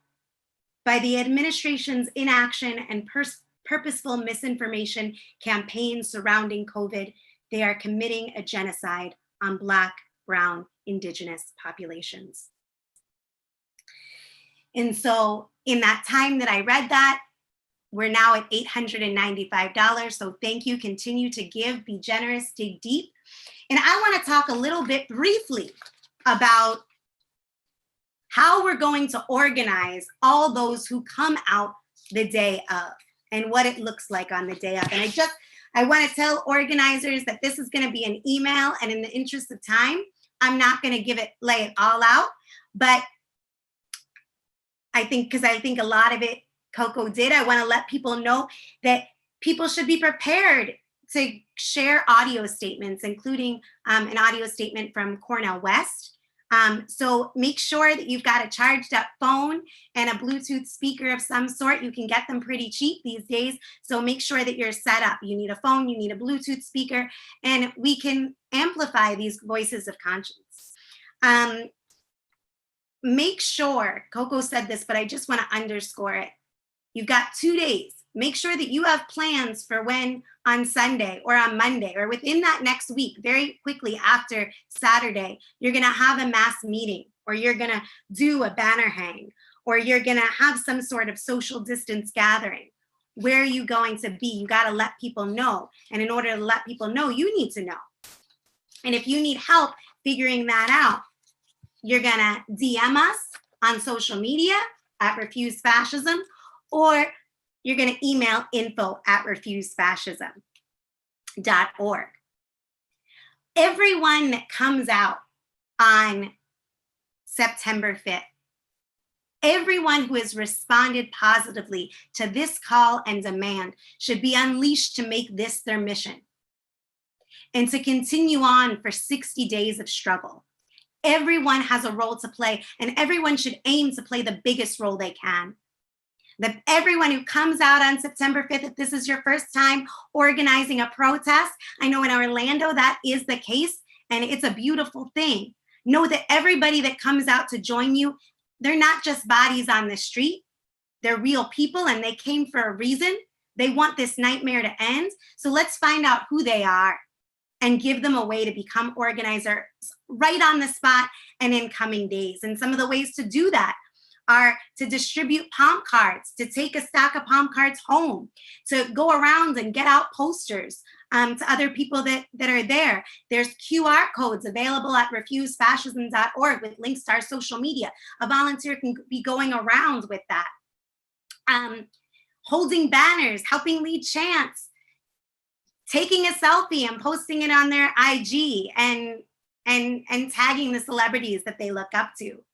"By the administration's inaction and purposeful misinformation campaigns surrounding COVID, they are committing a genocide on Black, Brown, Indigenous populations." And so in that time that I read that, we're now at $895. So thank you. Continue to give, be generous, dig deep. And I want to talk a little bit briefly about how we're going to organize all those who come out the day of and what it looks like on the day of. And I want to tell organizers that this is going to be an email, and in the interest of time, I'm not going to lay it all out, but I think a lot of it Coco did. I want to let people know that people should be prepared to share audio statements, including an audio statement from Cornel West, So make sure that you've got a charged up phone and a Bluetooth speaker of some sort. You can get them pretty cheap these days. So make sure that you're set up. You need a phone, you need a Bluetooth speaker, and we can amplify these voices of conscience. Make sure, Coco said this, but I just want to underscore it. You've got 2 days. Make sure that you have plans for when on Sunday or on Monday or within that next week, very quickly after Saturday, you're going to have a mass meeting, or you're going to do a banner hang, or you're going to have some sort of social distance gathering. Where are you going to be? You got to let people know. And in order to let people know, you need to know. And if you need help figuring that out, you're going to DM us on social media at Refuse Fascism, or you're going to email info@refusefascism.org. Everyone that comes out on September 5th, everyone who has responded positively to this call and demand should be unleashed to make this their mission and to continue on for 60 days of struggle. Everyone has a role to play, and everyone should aim to play the biggest role they can. That everyone who comes out on September 5th, if this is your first time organizing a protest, I know in Orlando that is the case, and it's a beautiful thing. Know that everybody that comes out to join you, they're not just bodies on the street. They're real people, and they came for a reason. They want this nightmare to end. So let's find out who they are and give them a way to become organizers right on the spot and in coming days. And some of the ways to do that are to distribute palm cards, to take a stack of palm cards home, to go around and get out posters to other people that are there. There's QR codes available at refusefascism.org with links to our social media. A volunteer can be going around with that. Holding banners, helping lead chants, taking a selfie and posting it on their IG and tagging the celebrities that they look up to.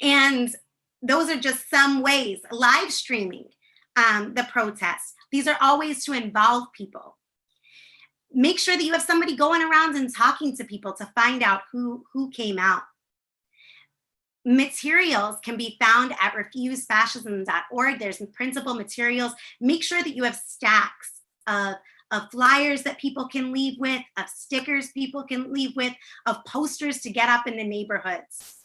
And those are just some ways. Live streaming the protests. These are all ways to involve people. Make sure that you have somebody going around and talking to people to find out who came out. Materials can be found at refusefascism.org. There's printable materials. Make sure that you have stacks of flyers that people can leave with, of stickers people can leave with, of posters to get up in the neighborhoods.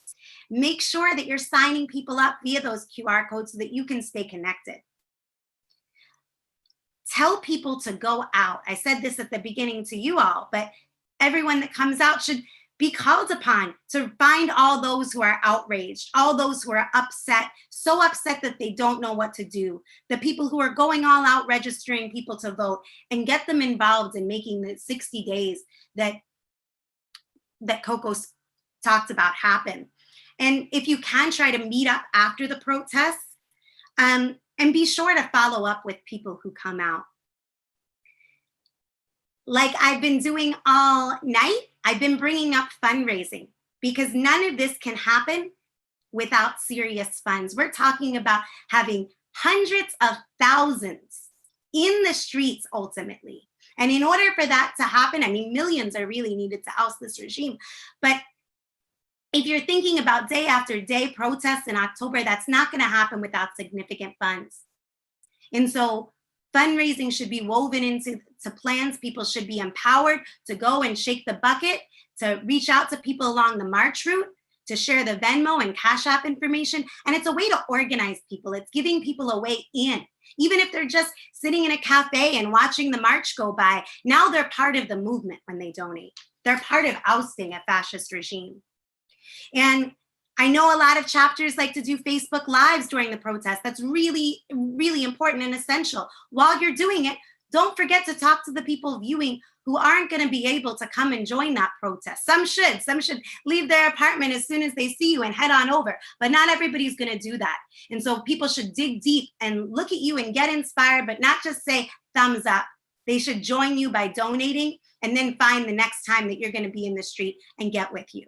Make sure that you're signing people up via those QR codes so that you can stay connected. Tell people to go out. I said this at the beginning to you all, but everyone that comes out should be called upon to find all those who are outraged, all those who are upset, so upset that they don't know what to do, the people who are going all out registering people to vote, and get them involved in making the 60 days that Coco talked about happen. And if you can, try to meet up after the protests, and be sure to follow up with people who come out. Like I've been doing all night, I've been bringing up fundraising, because none of this can happen without serious funds. We're talking about having hundreds of thousands in the streets ultimately. And in order for that to happen, I mean, millions are really needed to oust this regime. But if you're thinking about day after day protests in October, that's not going to happen without significant funds. And so fundraising should be woven into plans. People should be empowered to go and shake the bucket, to reach out to people along the march route, to share the Venmo and Cash App information. And it's a way to organize people. It's giving people a way in. Even if they're just sitting in a cafe and watching the march go by, now they're part of the movement when they donate. They're part of ousting a fascist regime. And I know a lot of chapters like to do Facebook Lives during the protest. That's really, really important and essential. While you're doing it, don't forget to talk to the people viewing who aren't going to be able to come and join that protest. Some should leave their apartment as soon as they see you and head on over, but not everybody's going to do that. And so people should dig deep and look at you and get inspired, but not just say thumbs up. They should join you by donating, and then find the next time that you're going to be in the street and get with you.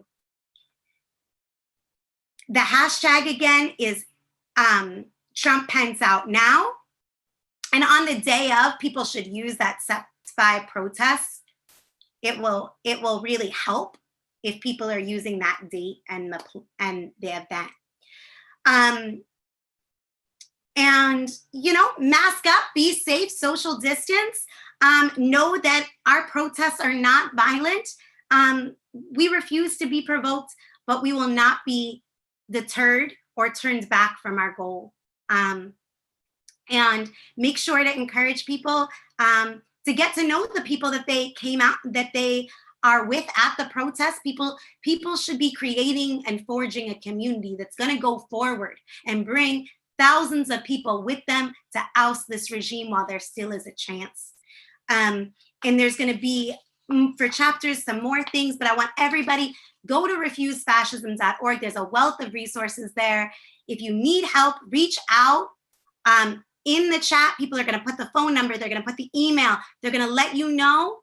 The hashtag again is Trump Pence Out Now. And on the day of, people should use that Sep 5 protests it will really help if people are using that date and the event. And mask up, be safe, social distance. Know that our protests are not violent. We refuse to be provoked, but we will not be deterred or turned back from our goal. And make sure to encourage people to get to know the people that they came out, that they are with at the protest. People should be creating and forging a community that's going to go forward and bring thousands of people with them to oust this regime while there still is a chance. And there's going to be, for chapters, some more things, but I want everybody, go to refusefascism.org. There's a wealth of resources there. If you need help, reach out. In the chat, people are going to put the phone number, they're going to put the email, they're going to let you know.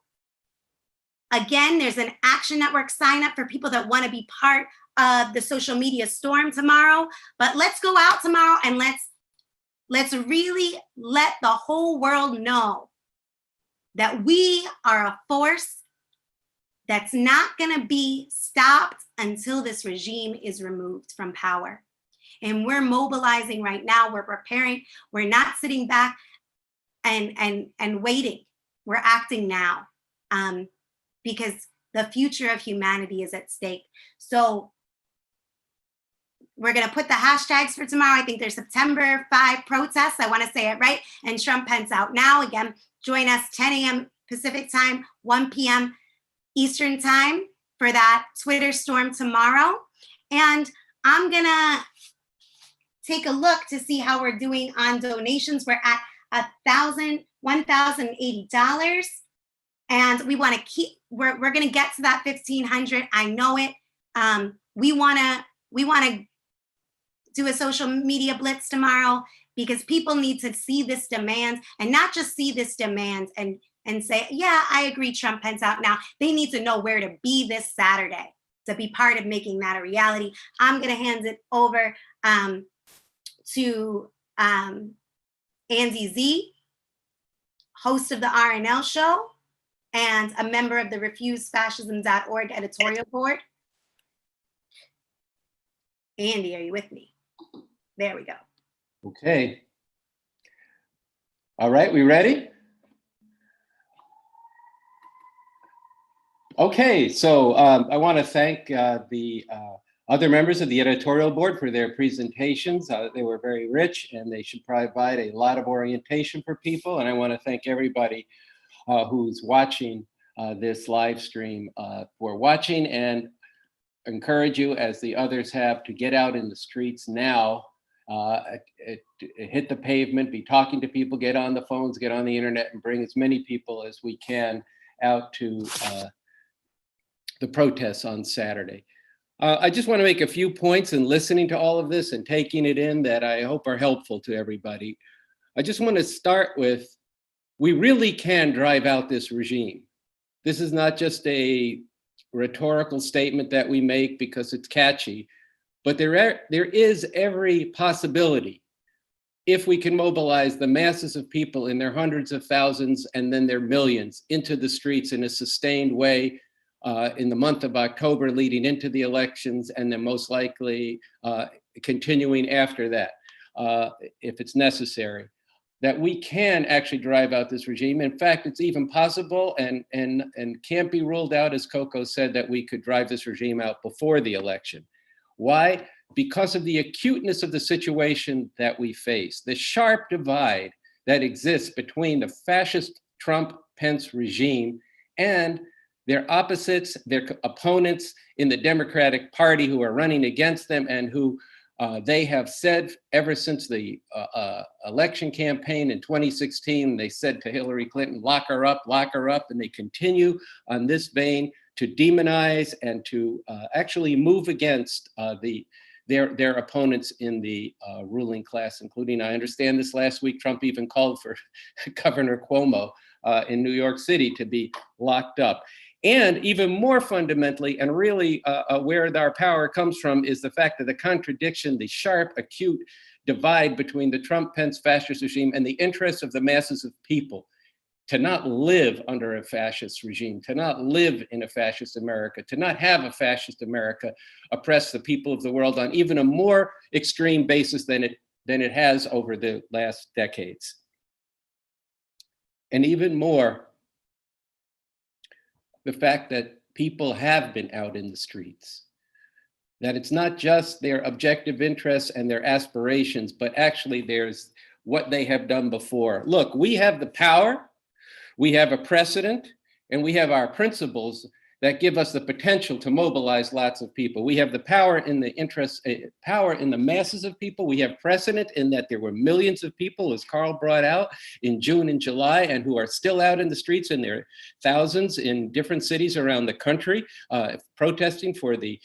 Again, there's an Action Network sign up for people that want to be part of the social media storm tomorrow. But let's go out tomorrow and let's really let the whole world know that we are a force that's not going to be stopped until this regime is removed from power. And we're mobilizing right now. We're preparing. We're not sitting back and waiting. We're acting now because the future of humanity is at stake. So we're going to put the hashtags for tomorrow. I think there's September 5 protests. I want to say it right. And Trump Pence out now. Again, join us 10 a.m. Pacific time, 1 p.m. Eastern time for that Twitter storm tomorrow. And I'm going to take a look to see how we're doing on donations. We're at $1,080. And we want to keep, we're going to get to that 1,500. I know it. We want to do a social media blitz tomorrow because people need to see this demand, and not just see this demand and say, yeah, I agree, Trump Pence out now. They need to know where to be this Saturday to be part of making that a reality. I'm going to hand it over to Andy Z, host of the RNL show and a member of the refusefascism.org editorial board. Andy, are you with me? There we go. Okay. All right, we ready? Okay, so I want to thank the other members of the editorial board for their presentations. They were very rich and they should provide a lot of orientation for people. And I want to thank everybody who's watching this live stream for watching, and encourage you, as the others have, to get out in the streets now, hit the pavement, be talking to people, get on the phones, get on the internet, and bring as many people as we can out to the protests on Saturday. I just want to make a few points in listening to all of this and taking it in that I hope are helpful to everybody. I just want to start with, we really can drive out this regime. This is not just a rhetorical statement that we make because it's catchy, but there is every possibility, if we can mobilize the masses of people in their hundreds of thousands and then their millions into the streets in a sustained way in the month of October leading into the elections, and then most likely continuing after that, if it's necessary, that we can actually drive out this regime. In fact, it's even possible and can't be ruled out, as Coco said, that we could drive this regime out before the election. Why? Because of the acuteness of the situation that we face, the sharp divide that exists between the fascist Trump-Pence regime and their opposites, their opponents in the Democratic Party who are running against them, and who they have said ever since the election campaign in 2016, they said to Hillary Clinton, lock her up, and they continue on this vein to demonize and to actually move against their opponents in the ruling class, including, I understand this last week, Trump even called for Governor Cuomo in New York City to be locked up. And even more fundamentally, and really where our power comes from, is the fact that the contradiction, the sharp, acute divide between the Trump-Pence fascist regime and the interests of the masses of people to not live under a fascist regime, to not live in a fascist America, to not have a fascist America oppress the people of the world on even a more extreme basis than it has over the last decades. And even more, the fact that people have been out in the streets, that it's not just their objective interests and their aspirations, but actually there's what they have done before. Look, we have the power, we have a precedent, and we have our principles that give us the potential to mobilize lots of people. We have the power in the power in the masses of people. We have precedent in that there were millions of people, as Carl brought out, in June and July, and who are still out in the streets, and there are thousands in different cities around the country protesting for the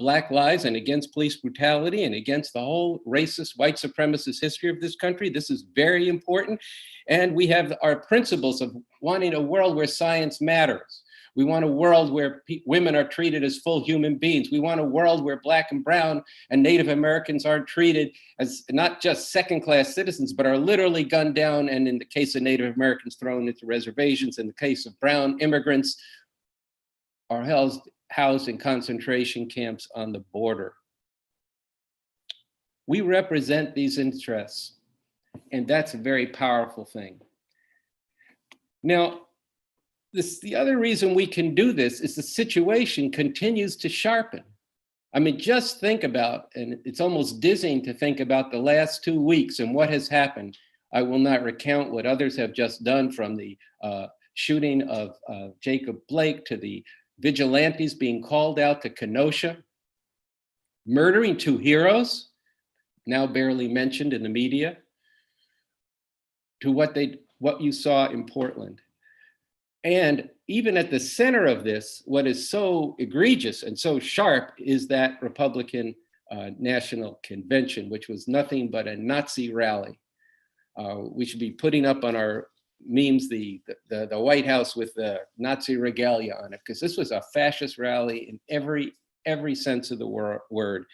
Black lives and against police brutality and against the whole racist, white supremacist history of this country. This is very important. And we have our principles of wanting a world where science matters. We want a world where women are treated as full human beings. We want a world where Black and brown and Native Americans aren't treated as not just second-class citizens, but are literally gunned down, and in the case of Native Americans, thrown into reservations. In the case of brown immigrants, are housed in concentration camps on the border. We represent these interests, and that's a very powerful thing. Now, the other reason we can do this is the situation continues to sharpen. I mean, just think about, and it's almost dizzying to think about the last 2 weeks and what has happened. I will not recount what others have just done, from the shooting of Jacob Blake to the vigilantes being called out to Kenosha, murdering 2 heroes, now barely mentioned in the media, to what you saw in Portland. And even at the center of this, what is so egregious and so sharp is that Republican National Convention, which was nothing but a Nazi rally. We should be putting up on our memes the White House with the Nazi regalia on it, because this was a fascist rally in every sense of the word.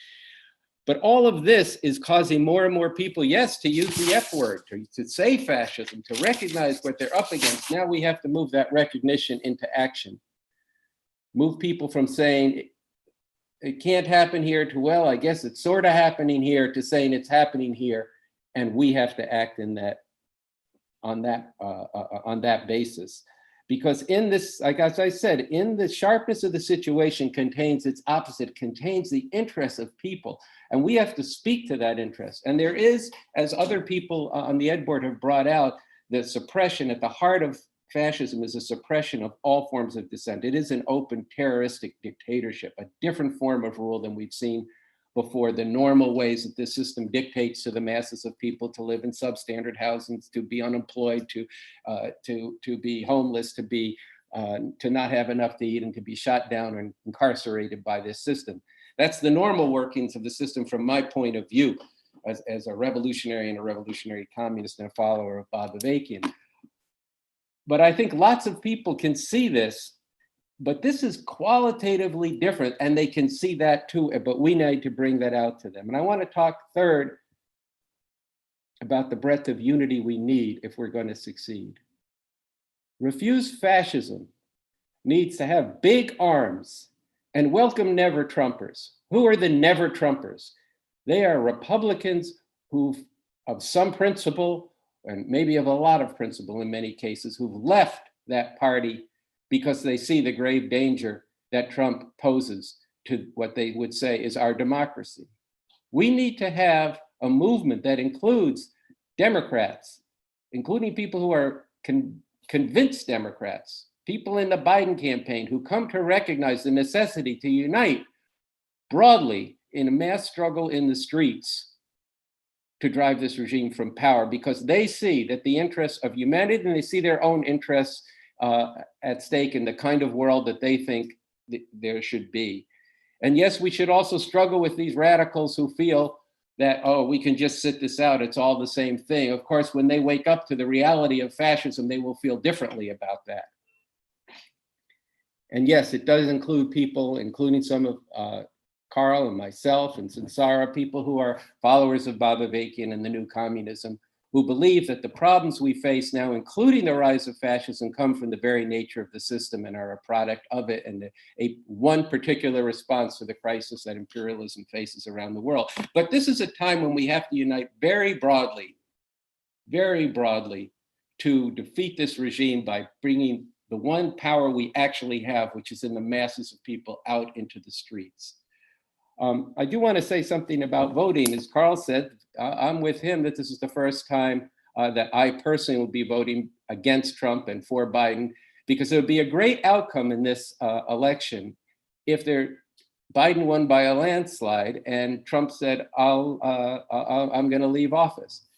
But all of this is causing more and more people, yes, to use the F word, to say fascism, to recognize what they're up against. Now we have to move that recognition into action. Move people from saying it can't happen here to, well, I guess it's sort of happening here, to saying it's happening here, and we have to act in that, on that basis. Because in this, like as I said, in the sharpness of the situation contains its opposite, contains the interests of people. And we have to speak to that interest. And there is, as other people on the Ed Board have brought out, the suppression at the heart of fascism is a suppression of all forms of dissent. It is an open terroristic dictatorship, a different form of rule than we've seen before, the normal ways that this system dictates to the masses of people to live in substandard housing, to be unemployed, to be homeless, to not have enough to eat, and to be shot down and incarcerated by this system. That's the normal workings of the system from my point of view, as a revolutionary and a revolutionary communist and a follower of Bob Avakian. But I think lots of people can see this, but this is qualitatively different, and they can see that too, but we need to bring that out to them. And I want to talk third about the breadth of unity we need if we're going to succeed. Refuse fascism needs to have big arms and welcome never Trumpers. Who are the never Trumpers? They are Republicans who, of some principle, and maybe of a lot of principle in many cases, who've left that party because they see the grave danger that Trump poses to what they would say is our democracy. We need to have a movement that includes Democrats, including people who are convinced Democrats, people in the Biden campaign who come to recognize the necessity to unite broadly in a mass struggle in the streets to drive this regime from power, because they see that the interests of humanity, and they see their own interests at stake in the kind of world that they think there should be. And yes, we should also struggle with these radicals who feel that, oh, we can just sit this out, it's all the same thing. Of course, when they wake up to the reality of fascism, they will feel differently about that. And yes, it does include people, including some of Carl and myself and Sansara, people who are followers of Bob Avakian and the new communism, who believe that the problems we face now, including the rise of fascism, come from the very nature of the system and are a product of it, and one particular response to the crisis that imperialism faces around the world. But this is a time when we have to unite very broadly to defeat this regime by bringing the one power we actually have, which is in the masses of people, out into the streets. I do want to say something about voting. As Carl said, I'm with him that this is the first time that I personally will be voting against Trump and for Biden, because it would be a great outcome in this election if Biden won by a landslide and Trump said, I'm going to leave office.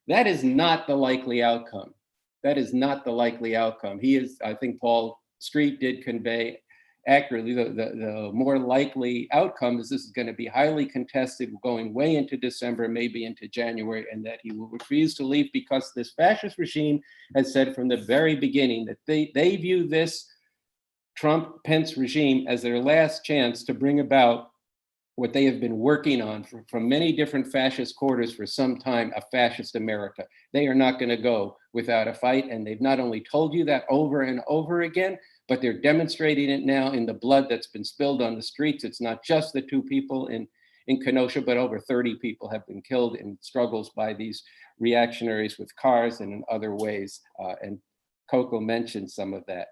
That is not the likely outcome. That is not the likely outcome. I think Paul Street did convey accurately, the more likely outcome is this is going to be highly contested going way into December, maybe into January, and that he will refuse to leave because this fascist regime has said from the very beginning that they view this Trump-Pence regime as their last chance to bring about what they have been working on from many different fascist quarters for some time, a fascist America. They are not going to go without a fight, and they've not only told you that over and over again, but they're demonstrating it now in the blood that's been spilled on the streets. It's not just the 2 people in Kenosha, but over 30 people have been killed in struggles by these reactionaries with cars and in other ways. And Coco mentioned some of that.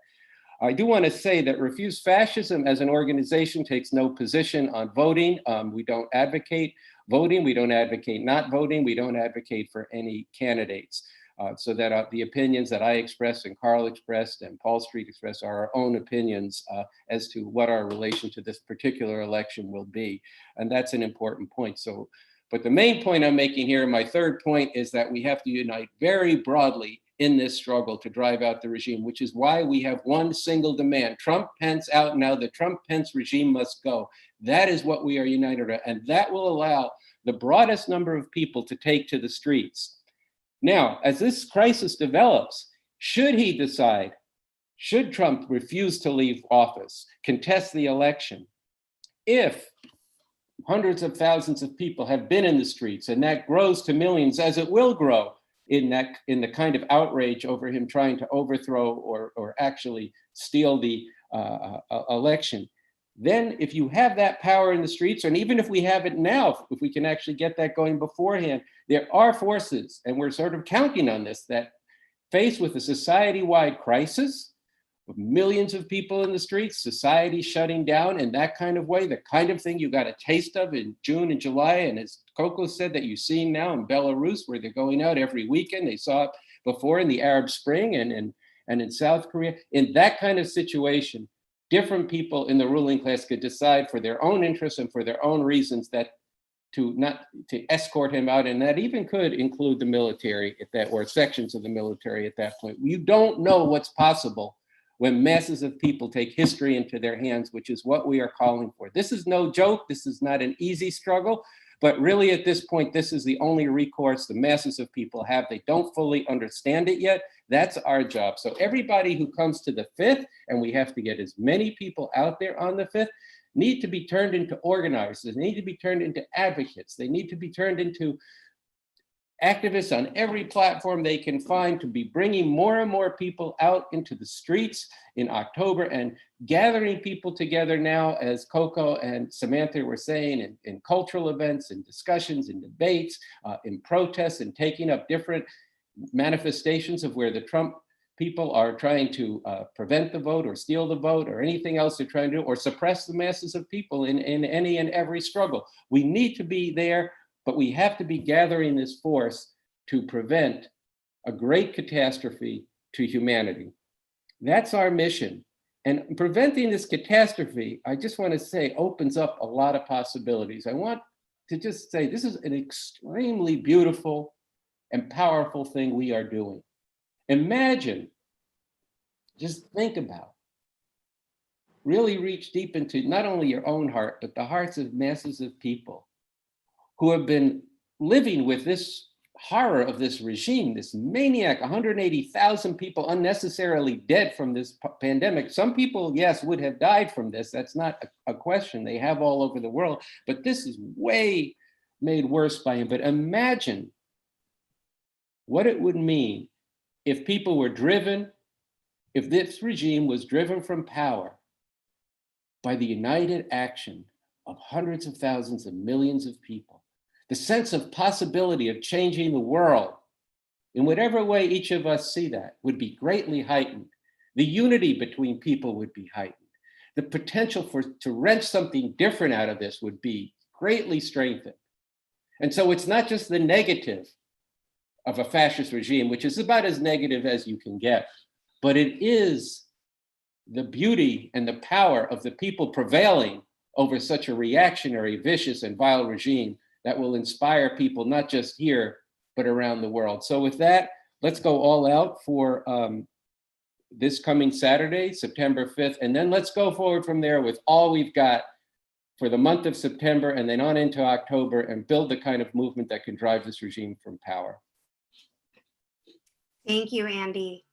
I do want to say that Refuse Fascism as an organization takes no position on voting. We don't advocate voting. We don't advocate not voting. We don't advocate for any candidates. So that the opinions that I expressed and Carl expressed and Paul Street expressed are our own opinions as to what our relation to this particular election will be. And that's an important point. But the main point I'm making here, my third point, is that we have to unite very broadly in this struggle to drive out the regime, which is why we have one single demand: Trump, Pence out now. The Trump-Pence regime must go. That is what we are united on, and that will allow the broadest number of people to take to the streets. Now, as this crisis develops, should Trump refuse to leave office, contest the election, if hundreds of thousands of people have been in the streets and that grows to millions, as it will grow in the kind of outrage over him trying to overthrow or actually steal the election, then if you have that power in the streets, and even if we have it now, if we can actually get that going beforehand, there are forces, and we're sort of counting on this, that faced with a society-wide crisis, with millions of people in the streets, society shutting down in that kind of way, the kind of thing you got a taste of in June and July, and as Coco said, that you're seeing now in Belarus, where they're going out every weekend. They saw it before in the Arab Spring and in South Korea. In that kind of situation, different people in the ruling class could decide for their own interests and for their own reasons that to escort him out, and that even could include the military or sections of the military at that point. You don't know what's possible when masses of people take history into their hands, which is what we are calling for. This is no joke. This is not an easy struggle, but really at this point, this is the only recourse the masses of people have. They don't fully understand it yet. That's our job. So everybody who comes to the 5th, and we have to get as many people out there on the 5th, need to be turned into organizers. They need to be turned into advocates. They need to be turned into activists on every platform they can find to be bringing more and more people out into the streets in October and gathering people together now, as Coco and Samantha were saying, in cultural events and discussions and debates, in protests, and taking up different manifestations of where the Trump people are trying to prevent the vote or steal the vote or anything else they're trying to do, or suppress the masses of people in any and every struggle. We need to be there, but we have to be gathering this force to prevent a great catastrophe to humanity. That's our mission. And preventing this catastrophe, I just want to say, opens up a lot of possibilities. I want to just say this is an extremely beautiful and powerful thing we are doing. Imagine, just think about, really reach deep into not only your own heart, but the hearts of masses of people who have been living with this horror of this regime, this maniac, 180,000 people unnecessarily dead from this pandemic. Some people, yes, would have died from this. That's not a question. They have all over the world, but this is way made worse by him. But imagine what it would mean if people were driven, if this regime was driven from power by the united action of hundreds of thousands of millions of people. The sense of possibility of changing the world in whatever way each of us see that would be greatly heightened. The unity between people would be heightened. The potential to wrench something different out of this would be greatly strengthened. And so it's not just the negative of a fascist regime, which is about as negative as you can get, but it is the beauty and the power of the people prevailing over such a reactionary, vicious, and vile regime that will inspire people not just here, but around the world. So with that, let's go all out for this coming Saturday, September 5th, and then let's go forward from there with all we've got for the month of September and then on into October and build the kind of movement that can drive this regime from power. Thank you, Andy.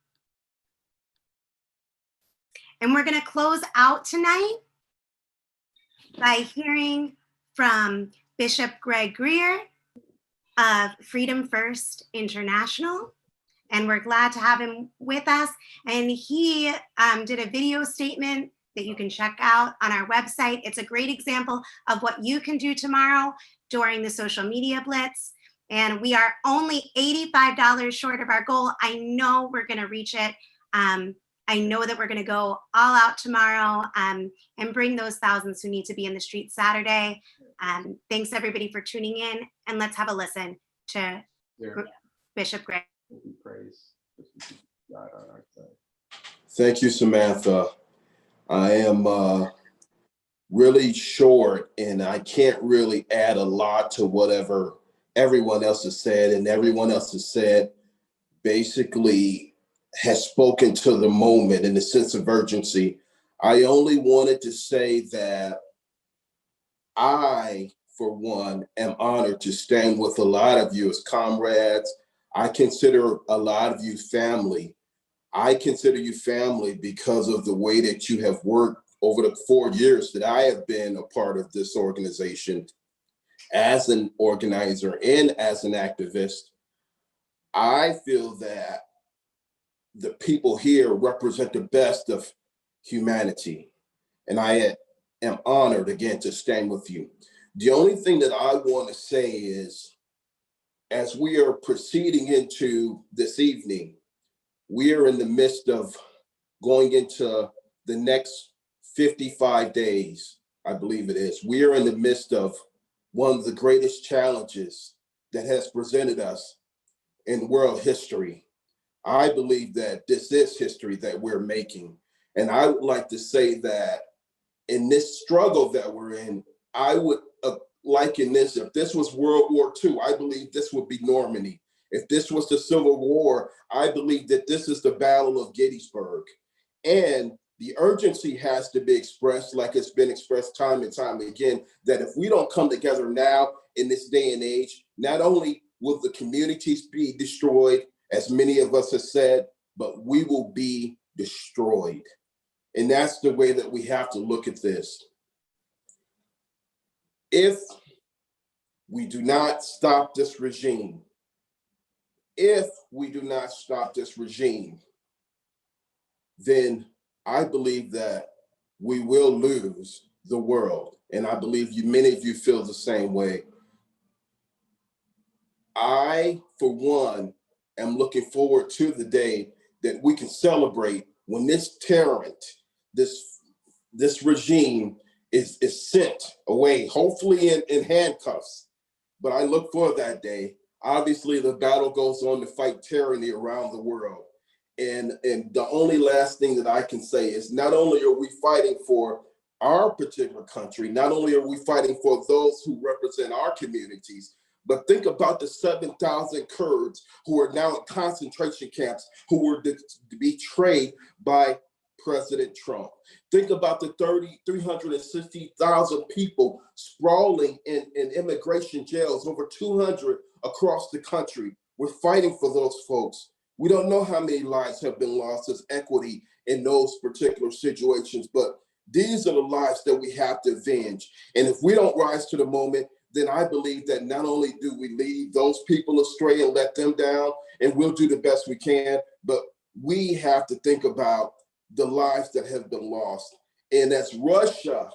And we're going to close out tonight by hearing from Bishop Greg Greer of Freedom First International. And we're glad to have him with us. And he did a video statement that you can check out on our website. It's a great example of what you can do tomorrow during the social media blitz. And we are only $85 short of our goal. I know we're going to reach it. I know that we're going to go all out tomorrow and bring those thousands who need to be in the street Saturday. Thanks everybody for tuning in, and let's have a listen to Bishop Greg. Thank you, Samantha. I am really short, and I can't really add a lot to whatever everyone else has said, and everyone else has said basically has spoken to the moment and the sense of urgency. I only wanted to say that I, for one, am honored to stand with a lot of you as comrades. I consider a lot of you family. I consider you family because of the way that you have worked over the 4 years that I have been a part of this organization as an organizer and as an activist. I feel that the people here represent the best of humanity. And I am honored again to stand with you. The only thing that I want to say is, as we are proceeding into this evening, we are in the midst of going into the next 55 days, I believe it is. We are in the midst of one of the greatest challenges that has presented us in world history. I believe that this is history that we're making. And I would like to say that in this struggle that we're in, I would liken this, if this was World War II, I believe this would be Normandy. If this was the Civil War, I believe that this is the Battle of Gettysburg. And the urgency has to be expressed, like it's been expressed time and time again, that if we don't come together now in this day and age, not only will the communities be destroyed, as many of us have said, but we will be destroyed. And that's the way that we have to look at this. If we do not stop this regime, then I believe that we will lose the world. And I believe many of you feel the same way. I, for one, am looking forward to the day that we can celebrate when this tyrant, this regime is sent away, hopefully in handcuffs. But I look for that day. Obviously, the battle goes on to fight tyranny around the world. And the only last thing that I can say is not only are we fighting for our particular country, not only are we fighting for those who represent our communities, but think about the 7,000 Kurds who are now in concentration camps, who were betrayed by President Trump. Think about the 360,000 people sprawling in immigration jails, over 200 across the country. We're fighting for those folks. We don't know how many lives have been lost as equity in those particular situations, but these are the lives that we have to avenge. And if we don't rise to the moment, then I believe that not only do we lead those people astray and let them down, and we'll do the best we can, but we have to think about the lives that have been lost. And as Russia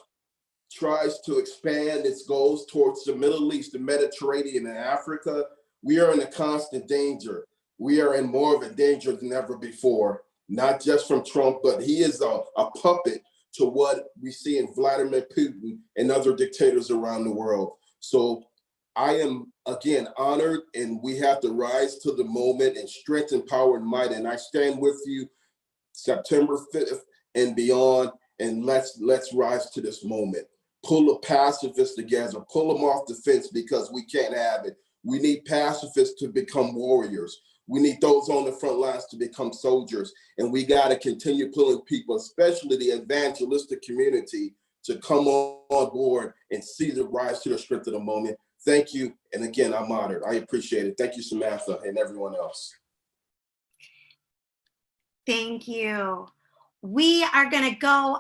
tries to expand its goals towards the Middle East, the Mediterranean, and Africa, we are in a constant danger. We are in more of a danger than ever before, not just from Trump, but he is a puppet to what we see in Vladimir Putin and other dictators around the world. So I am, again, honored, and we have to rise to the moment and strengthen power and might. And I stand with you September 5th and beyond, and let's rise to this moment. Pull the pacifists together, pull them off the fence, because we can't have it. We need pacifists to become warriors. We need those on the front lines to become soldiers. And we got to continue pulling people, especially the evangelistic community, to come on board and see the rise to the strength of the moment. Thank you. And again, I'm honored. I appreciate it. Thank you, Samantha, and everyone else. Thank you. We are going to go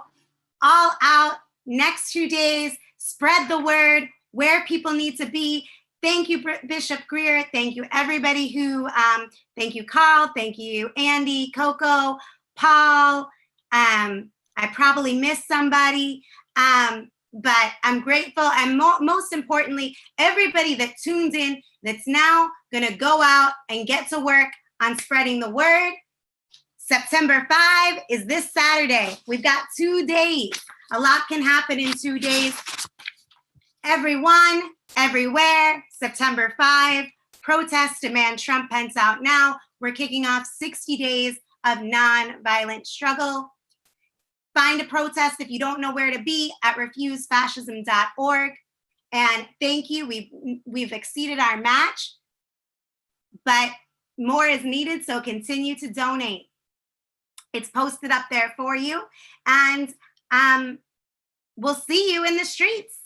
all out next 2 days, spread the word where people need to be. Thank you, Bishop Greer. Thank you, everybody who, thank you, Carl. Thank you, Andy, Coco, Paul. I probably missed somebody, but I'm grateful. And most importantly, everybody that tunes in, that's now gonna go out and get to work on spreading the word. September 5 is this Saturday. We've got 2 days. A lot can happen in 2 days. Everyone, everywhere, September 5, protest, demand Trump, Pence out now. We're kicking off 60 days of non-violent struggle. Find a protest if you don't know where to be at refusefascism.org. And thank you. We've exceeded our match, but more is needed, so continue to donate. It's posted up there for you, and we'll see you in the streets.